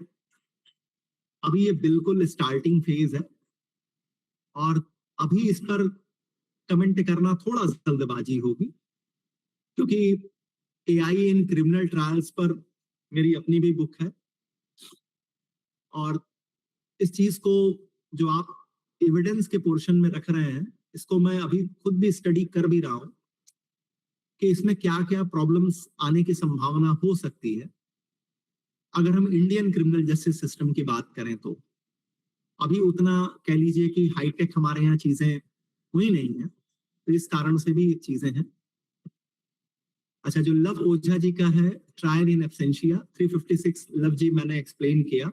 S1: अभी ये बिल्कुल स्टार्टिंग फेज है, और अभी इस पर कमेंट करना थोड़ा जल्दबाजी होगी, क्योंकि AI इन क्रिमिनल ट्रायल्स पर मेरी अपनी भी बुक है, और इस चीज को जो आप एविडेंस के पोर्शन में रख रहे हैं, इसको मैं अभी खुद भी स्टडी कर भी रहा हूं कि इसमें क्या क्या प्रॉब्लम्स आने की संभावना हो सकती है अगर हम इंडियन क्रिमिनल जस्टिस सिस्टम की बात करें तो। अभी उतना कह लीजिए कि हाईटेक हमारे यहाँ चीजें हुई नहीं है, तो इस कारण से भी चीजें हैं। अच्छा, जो लव ओझा जी का है ट्रायल इन एब्सेंशिया 356, लव जी मैंने एक्सप्लेन किया,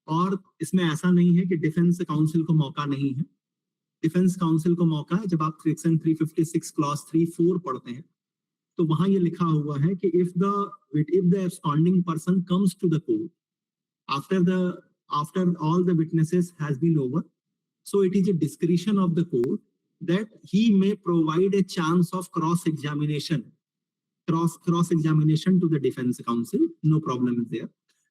S1: और इसमें ऐसा नहीं है कि डिफेंस काउंसिल को मौका नहीं है। डिफेंस काउंसिल को मौका है। जब आप सेक्शन 356 क्लॉज 3(4) पढ़ते हैं तो वहां ये लिखा हुआ है कि if the absconding person comes to the court after all the witnesses has been over, so it is a discretion of the court that he may provide a chance of cross examination to the defense counsel. No problem is there,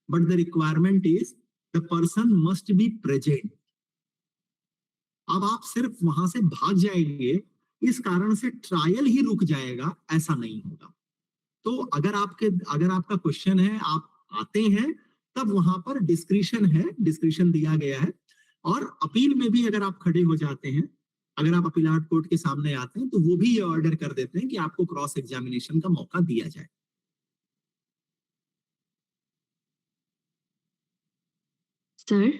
S1: but the requirement is the person must be present. अब आप सिर्फ वहां से भाग जाएंगे इस कारण से ट्रायल ही रुक जाएगा, ऐसा नहीं होगा। तो अगर आपका क्वेश्चन है, आप आते हैं तब वहां पर डिस्क्रिशन है, डिस्क्रिशन दिया गया है। और अपील में भी अगर आप खड़े हो जाते हैं, अगर आप अपीलाट कोर्ट के सामने आते हैं, तो वो भी ये ऑर्डर कर देते हैं कि आपको क्रॉस एग्जामिनेशन का मौका दिया जाए।
S4: सर,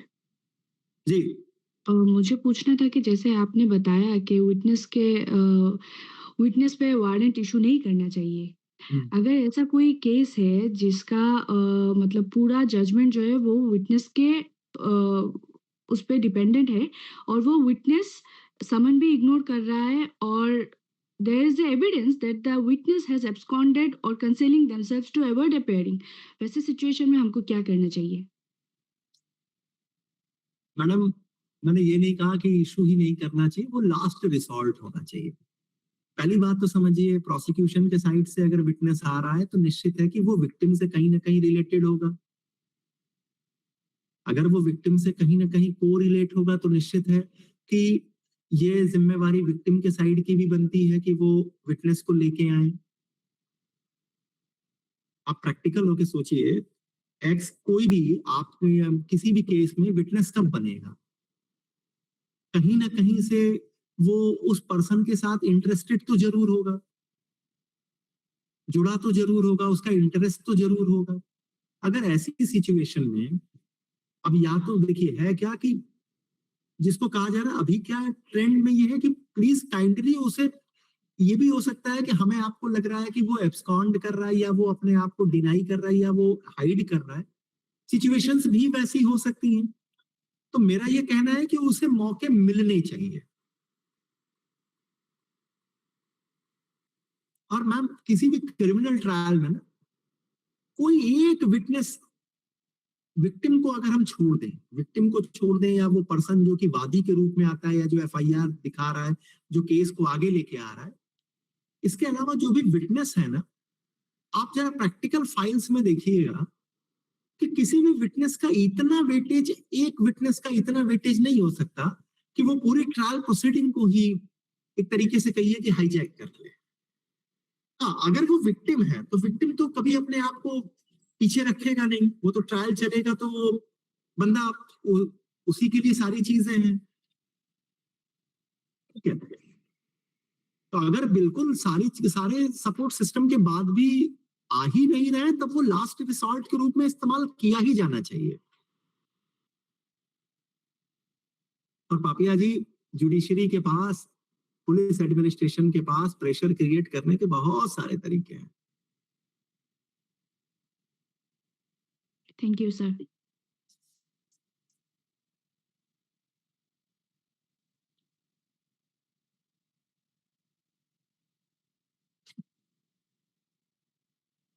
S1: जी
S4: मुझे पूछना था कि जैसे आपने बताया कि विटनेस पे वारंट इशू नहीं करना चाहिए। अगर ऐसा कोई केस है जिसका मतलब पूरा जजमेंट जो है वो विटनेस के उस पे डिपेंडेंट है, और वो विटनेस समन भी इग्नोर कर रहा है, और there is the evidence that the witness has absconded और concealing themselves to avoid appearing, वैसे सिचुएशन में हमको क्या करना चाहिए?
S1: मैडम, मैंने ये नहीं कहा कि इशू ही नहीं करना चाहिए, वो लास्ट रिसॉर्ट होना चाहिए। पहली बात तो समझिए, प्रोसिक्यूशन के साइड से अगर विटनेस आ रहा है तो निश्चित है कि वो विक्टिम से कहीं ना कहीं रिलेटेड होगा। अगर वो विक्टिम से कहीं ना कहीं को रिलेट होगा तो निश्चित है कि ये जिम्मेवारी विक्टिम के साइड की भी बनती है कि वो विटनेस को लेके आए। आप प्रैक्टिकल होके सोचिए, एक्स कोई भी आप किसी भी केस में विटनेस कब बनेगा? कहीं ना कहीं से वो उस पर्सन के साथ इंटरेस्टेड तो जरूर होगा, जुड़ा तो जरूर होगा, उसका इंटरेस्ट तो जरूर होगा। अगर ऐसी सिचुएशन में, अब या तो देखिए है क्या कि जिसको कहा जा रहा है अभी क्या ट्रेंड में ये है कि प्लीज काइंडली उसे, ये भी हो सकता है कि हमें आपको लग रहा है कि वो एब्सकॉन्ड कर रहा है या वो अपने आप को डिनाई कर रहा है या वो हाइड कर रहा है। सिचुएशंस भी वैसी हो सकती हैं। तो मेरा ये कहना है कि उसे मौके मिलने चाहिए। और मैम, किसी भी क्रिमिनल ट्रायल में ना, कोई एक विटनेस, विक्टिम को अगर हम छोड़ दें, विक्टिम को छोड़ दें या वो पर्सन जो कि वादी के रूप में आता है या जो एफआईआर दिखा रहा है, जो केस को आगे लेके आ रहा है, इसके अलावा जो भी विटनेस है ना, आप जरा प्रैक्टिकल फाइल्स में देखिएगा कि किसी भी विटनेस का इतना वेटेज, एक विटनेस का इतना वेटेज नहीं हो सकता कि वो पूरी ट्रायल प्रोसीडिंग को ही एक तरीके से कहिए कि हाईजैक कर ले। हाँ, अगर वो विक्टिम है तो विक्टिम तो कभी अपने आप को पीछे रखेगा नहीं, वो तो ट्रायल चलेगा तो वो बंदा उसी के लिए सारी चीजें हैं। ठीक है, तो अगर बिल्कुल सारे सपोर्ट सिस्टम के बाद भी आ ही नहीं रहे, तब वो लास्ट रिसॉर्ट के रूप में इस्तेमाल किया ही जाना चाहिए। और पापिया जी, जुडिशरी के पास, पुलिस एडमिनिस्ट्रेशन के पास प्रेशर क्रिएट करने के बहुत सारे तरीके हैं।
S4: Thank you sir.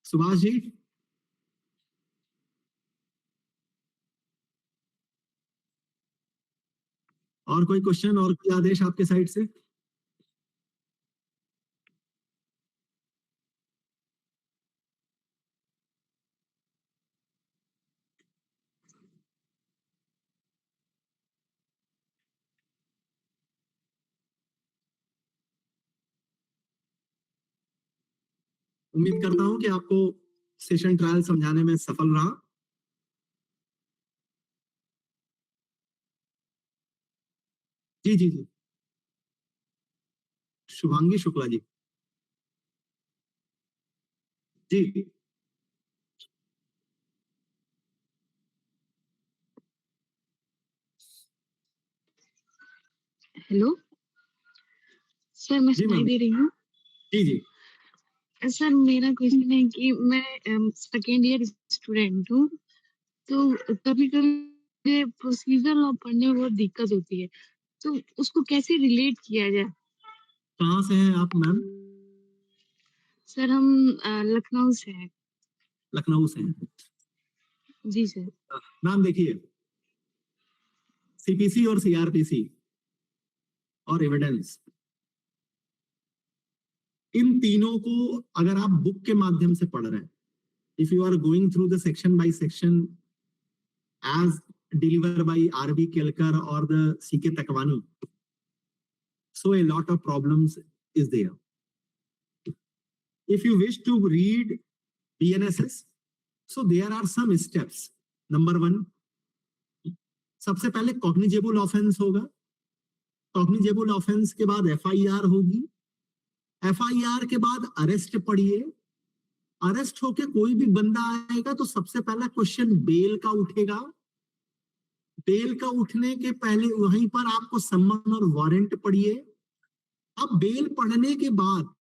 S1: Subhash ji, और कोई क्वेश्चन और कोई आदेश आपके साइड से? उम्मीद करता हूं कि आपको सेशन ट्रायल समझाने में सफल रहा। जी जी जी, शुभांगी शुक्ला जी। जी
S5: हेलो सर, मैं
S1: जी
S5: सुनाई
S1: मैम।
S5: दे रही हूँ।
S1: जी जी
S5: सर मेरा क्वेश्चन है कि मैं सेकेंड ईयर स्टूडेंट हूँ, तो कभी-कभी प्रोसीजर लॉ पढ़ने में बहुत दिक्कत होती है, तो उसको कैसे रिलेट किया जाए?
S1: कहाँ से हैं आप मैम?
S5: सर हम लखनऊ से हैं।
S1: लखनऊ से हैं।
S5: जी सर।
S1: मैम देखिए, सीपीसी और सीआरपीसी और एविडेंस, इन तीनों को अगर आप बुक के माध्यम से पढ़ रहे हैं, if you are going through the section by section as delivered by RB Kelkar or the CK Takwani, so a lot of problems is there. If you wish to read BNSS, so there are some steps. Number one, सबसे पहले cognizable offence होगा, cognizable offence के बाद FIR होगी, FIR के बाद arrest पढ़िए, arrest होके कोई भी बंदा आएगा तो सबसे पहला क्वेश्चन बेल का उठेगा, बेल का उठने के पहले वहीं पर आपको सम्मन और वारंट पढ़िए। अब बेल पढ़ने के बाद,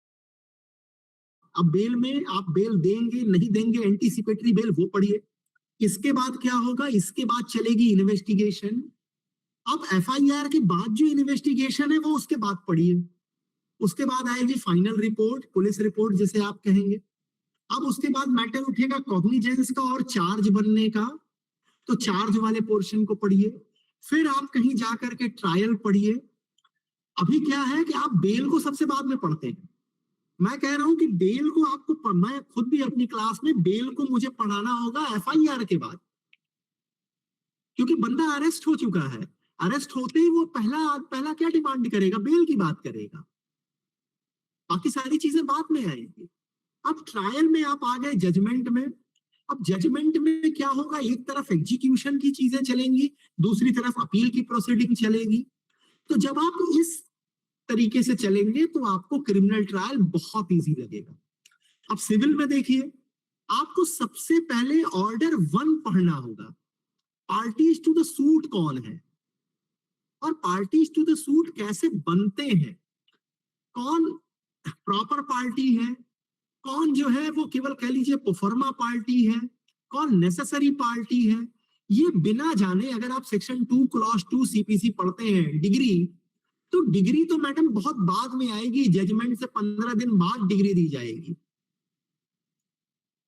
S1: अब बेल में आप बेल देंगे नहीं देंगे, एंटीसिपेटरी बेल वो पढ़िए। इसके बाद क्या होगा, इसके बाद चलेगी इन्वेस्टिगेशन। अब एफआईआर के बाद जो इन्वेस्टिगेशन है वो उसके बाद पढ़िए। उसके बाद आएगी फाइनल रिपोर्ट, पुलिस रिपोर्ट जिसे आप कहेंगे। अब उसके बाद मैटर उठेगा कॉग्निजेंस का और चार्ज बनने का, तो चार्ज वाले पोर्शन को पढ़िए। फिर आप कहीं जाकर के ट्रायल पढ़िए। अभी क्या है कि आप बेल को सबसे बाद में पढ़ते हैं, मैं कह रहा हूं कि बेल को आपको, मैं खुद भी अपनी क्लास में बेल को मुझे पढ़ाना होगा एफआईआर के बाद, क्योंकि बंदा अरेस्ट हो चुका है। अरेस्ट होते ही वो पहला क्या डिमांड करेगा, बेल की बात करेगा, बाकी सारी चीजें बाद में आएंगी। अब ट्रायल में आप आ गए जजमेंट में। अब जजमेंट में क्या होगा, एक तरफ एग्जीक्यूशन की चीजें चलेंगी, दूसरी तरफ अपील की प्रोसीडिंग चलेगी। तो जब आप इस तरीके से चलेंगे तो आपको क्रिमिनल ट्रायल बहुत इजी लगेगा। अब सिविल में देखिए, आपको सबसे पहले ऑर्डर 1 पढ़ना होगा। पार्टीज टू द सूट कौन है और पार्टीज टू द सूट कैसे बनते हैं, कौन प्रॉपर पार्टी है, कौन जो है वो केवल कह लीजिए प्रोफर्मा पार्टी है, कौन नेसेसरी पार्टी है। ये बिना जाने अगर आप सेक्शन 2 क्लॉज 2 सीपीसी पढ़ते हैं डिग्री, तो डिग्री तो मैडम बहुत बाद में आएगी, जजमेंट से 15 दिन बाद डिग्री दी जाएगी।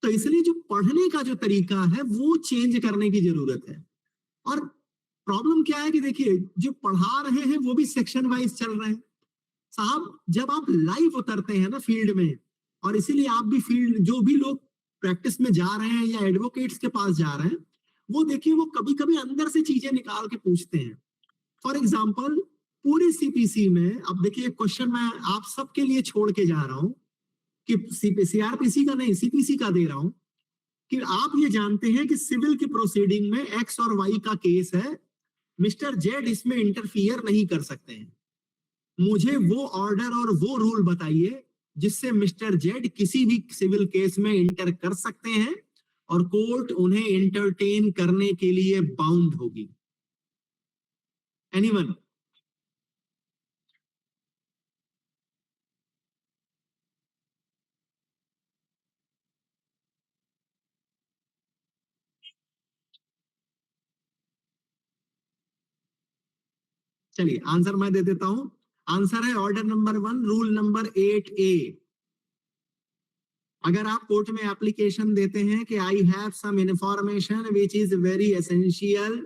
S1: तो इसलिए जो पढ़ने का जो तरीका है वो चेंज करने की जरूरत है। और प्रॉब्लम क्या है कि देखिए, जो पढ़ा रहे हैं वो भी सेक्शन वाइज चल रहे हैं साहब। जब आप लाइव उतरते हैं ना फील्ड में, और इसीलिए आप भी फील्ड, जो भी लोग प्रैक्टिस में जा रहे हैं या एडवोकेट्स के पास जा रहे हैं, वो देखिए वो कभी कभी अंदर से चीजें निकाल के पूछते हैं। फॉर एग्जाम्पल, पूरी सीपीसी में, अब देखिए क्वेश्चन मैं आप सबके लिए छोड़ के जा रहा हूं कि सीआरपीसी का नहीं, सीपीसी का दे रहा हूं, कि आप ये जानते हैं कि सिविल की प्रोसीडिंग में एक्स और वाई का केस है, मिस्टर जेड इसमें इंटरफियर नहीं कर सकते हैं। मुझे वो ऑर्डर और वो रूल बताइए जिससे मिस्टर जेड किसी भी सिविल केस में इंटर कर सकते हैं और कोर्ट उन्हें एंटरटेन करने के लिए बाउंड होगी। एनीवन? चलिए आंसर मैं दे देता हूं। आंसर है order number 1 rule number 8A। अगर आप कोर्ट में एप्लीकेशन देते हैं कि I have some information which is very essential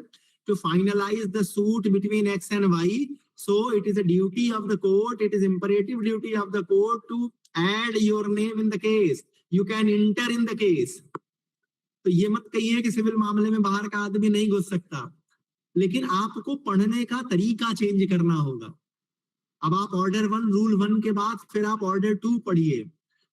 S1: to finalise the suit between X and Y, so it is a duty of the court, it is imperative duty of the court to add your name in the case, you can enter in the case। तो ये मत कहिए कि civil मामले में बाहर का आदमी नहीं घुस सकता, लेकिन आपको पढ़ने का तरीका चेंज करना होगा। अब आप ऑर्डर 1 रूल 1 के बाद फिर आप ऑर्डर 2 पढ़िए।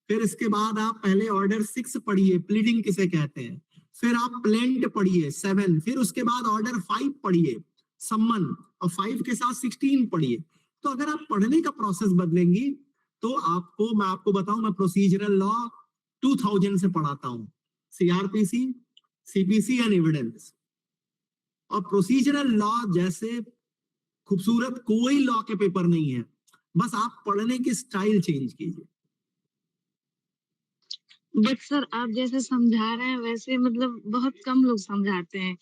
S1: फिर इसके बाद आप पहले ऑर्डर 6 पढ़िए, प्लीडिंग किसे कहते हैं, फिर आप प्लेंट पढ़िए 7, फिर उसके बाद ऑर्डर 5 पढ़िए, सम्मन, और 5 के साथ 16 पढ़िए। तो अगर आप पढ़ने का प्रोसेस बदलेंगी तो आपको, मैं आपको बताऊं, मैं प्रोसीजरल लॉ 2000 से पढ़ाता हूं, सीआरपीसी, सीपीसी एंड एविडेंस। और प्रोसीजरल लॉ जैसे खूबसूरत कोई लॉ के पेपर नहीं है, बस आप पढ़ने की स्टाइल चेंज कीजिए।
S5: बट सर आप जैसे समझा रहे हैं वैसे मतलब बहुत कम लोग समझाते हैं,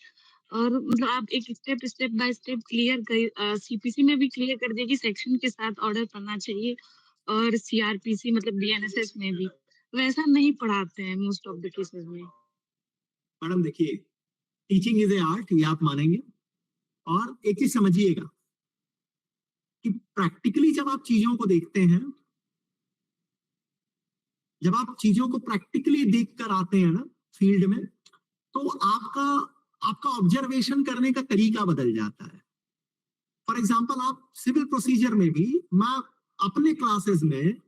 S5: और मतलब आप एक स्टेप बाय स्टेप क्लियर कर, सीपीसी में भी क्लियर कर दिए कि सेक्शन के साथ ऑर्डर पढ़ना चाहिए, और सीआरपीसी मतलब बीएनएसएस में भी वैसा नहीं पढ़ाते हैं मोस्ट ऑफ द केसेस में।
S1: मैडम देखिए, टीचिंग इज ए आर्ट, ये आप मानेंगे। और एक चीज समझिएगा कि प्रैक्टिकली जब आप चीजों को देखते हैं, जब आप चीजों को प्रैक्टिकली देख कर आते हैं ना फील्ड में, तो आपका आपका ऑब्जर्वेशन करने का तरीका बदल जाता है। फॉर एग्जाम्पल, आप सिविल प्रोसीजर में भी, मैं अपने क्लासेस में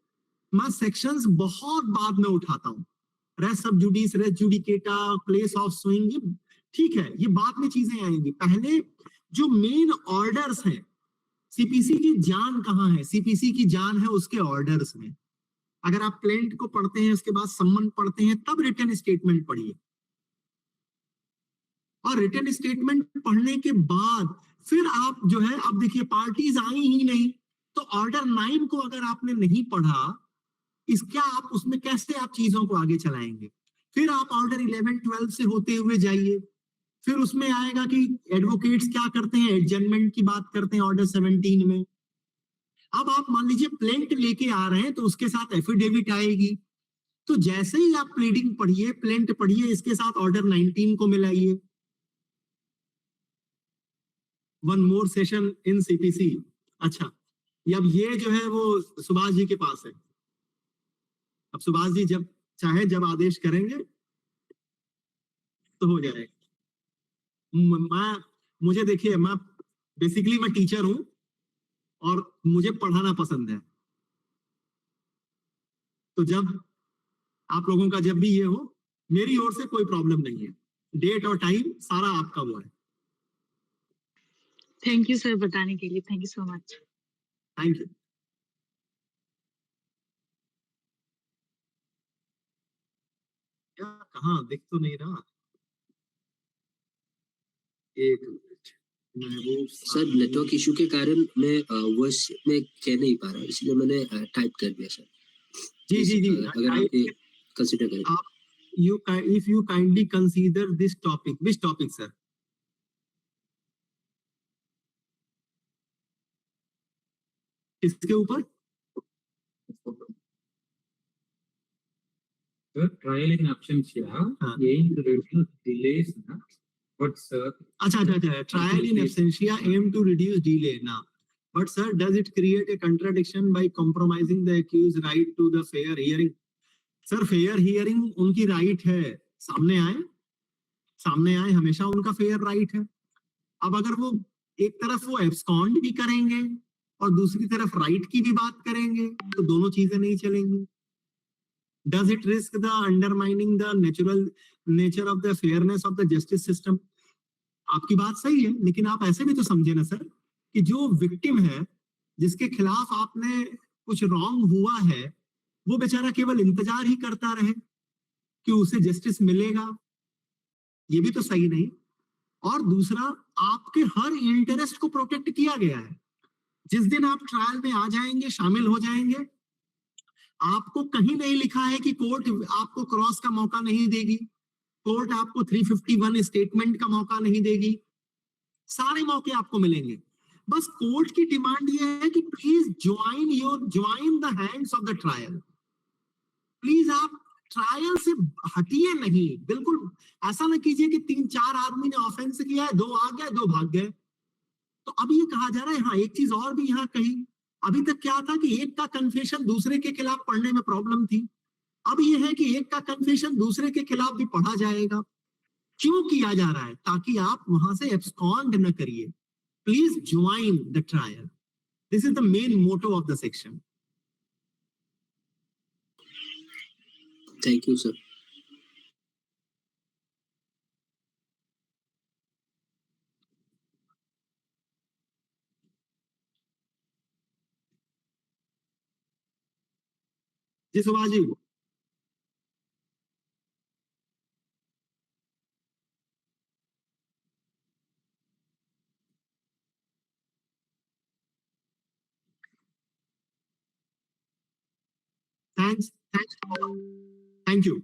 S1: मैं सेक्शंस बहुत बाद में उठाता हूँ, res sub judice, res judicata, place of suing, ये ठीक है, ये बाद में चीजें आएंगी। पहले जो मेन ऑर्डर्स हैं, सीपीसी की जान कहाँ है, सीपीसी की जान है उसके ऑर्डर्स में। अगर आप प्लेंट को पढ़ते हैं, उसके बाद सम्मन पढ़ते हैं, तब रिटन स्टेटमेंट पढ़िए, और रिटन स्टेटमेंट पढ़ने के बाद फिर आप जो है, अब देखिए पार्टीज आई ही नहीं, तो ऑर्डर 9 को अगर आपने नहीं पढ़ा, इसका आप उसमें कैसे आप चीजों को आगे चलाएंगे। फिर आप ऑर्डर 11, 12 से होते हुए जाइए, फिर उसमें आएगा कि एडवोकेट्स क्या करते हैं, एडजमेंट की बात करते हैं ऑर्डर 17 में। अब आप मान लीजिए प्लेंट लेके आ रहे हैं, तो उसके साथ एफिडेविट आएगी, तो जैसे ही आप प्लीडिंग पढ़िए, प्लेंट पढ़िए, इसके साथ ऑर्डर 19 को मिलाइए। One more session in CPC. अच्छा, अब ये जो है वो सुभाष जी के पास है। अब सुभाष जी जब चाहे जब आदेश करेंगे तो हो जाएगा। मैं मुझे देखिए, मैं बेसिकली मैं टीचर हूं और मुझे पढ़ाना पसंद है, तो जब आप लोगों का जब भी ये हो, मेरी ओर से कोई प्रॉब्लम नहीं है, डेट और टाइम सारा आपका वो है।
S5: थैंक यू सर बताने के लिए, thank you so much.
S1: Thank you. क्या कहाँ दिख तो नहीं रहा, एक मिनट, महबूब
S6: सर नेटवर्क इशू के कारण मैं वॉइस में कह नहीं पा रहा, इसलिए मैंने टाइप कर दिया सर।
S1: जी जी जी,
S6: अगर आप ये कंसीडर करें।
S1: आप if you kindly consider this topic, which topic sir? इसके ऊपर
S7: trial in absentia aim to reduce delays na, but sir
S1: अच्छा, trial in absentia aim to reduce delay ना, but sir does it create a contradiction by compromising the accused right to the fair hearing? Sir fair hearing उनकी right है, सामने आए हमेशा उनका fair right है। अब अगर वो एक तरफ वो एब्सकॉन्ड भी करेंगे और दूसरी तरफ राइट की भी बात करेंगे, तो दोनों चीजें नहीं चलेंगी। Does it risk the undermining the natural nature of the fairness of the justice system? आपकी बात सही है, लेकिन आप ऐसे भी तो समझे ना सर कि जो विक्टिम है, जिसके खिलाफ आपने कुछ रॉन्ग हुआ है, वो बेचारा केवल इंतजार ही करता रहे कि उसे जस्टिस मिलेगा, ये भी तो सही नहीं। और दूसरा, आपके हर इंटरेस्ट को प्रोटेक्ट किया गया है। जिस दिन आप ट्रायल में आ जाएंगे, शामिल हो जाएंगे, आपको कहीं नहीं लिखा है कि कोर्ट आपको क्रॉस का मौका नहीं देगी, कोर्ट आपको 351 स्टेटमेंट का मौका नहीं देगी, सारे मौके आपको मिलेंगे। बस कोर्ट की डिमांड ये है कि please join the hands of the trial. Please आप ट्रायल से हटिए नहीं, बिल्कुल ऐसा ना कीजिए कि 3-4 आदमी ने ऑफेंस किया है, 2 आ गए 2 भाग गए। तो अब ये कहा जा रहा है, हाँ एक चीज और भी यहाँ कही, अभी तक क्या था कि एक का कन्फेशन दूसरे के खिलाफ पढ़ने में प्रॉब्लम थी, अब ये है कि एक का कन्फेशन दूसरे के खिलाफ भी पढ़ा जाएगा। क्यों किया जा रहा है? ताकि आप वहां से एब्सकॉन्ड न करिए। Please join the trial, this is the main motto of the section.
S6: Thank you, sir.
S1: जी Subhash ji. Thanks. Thank you.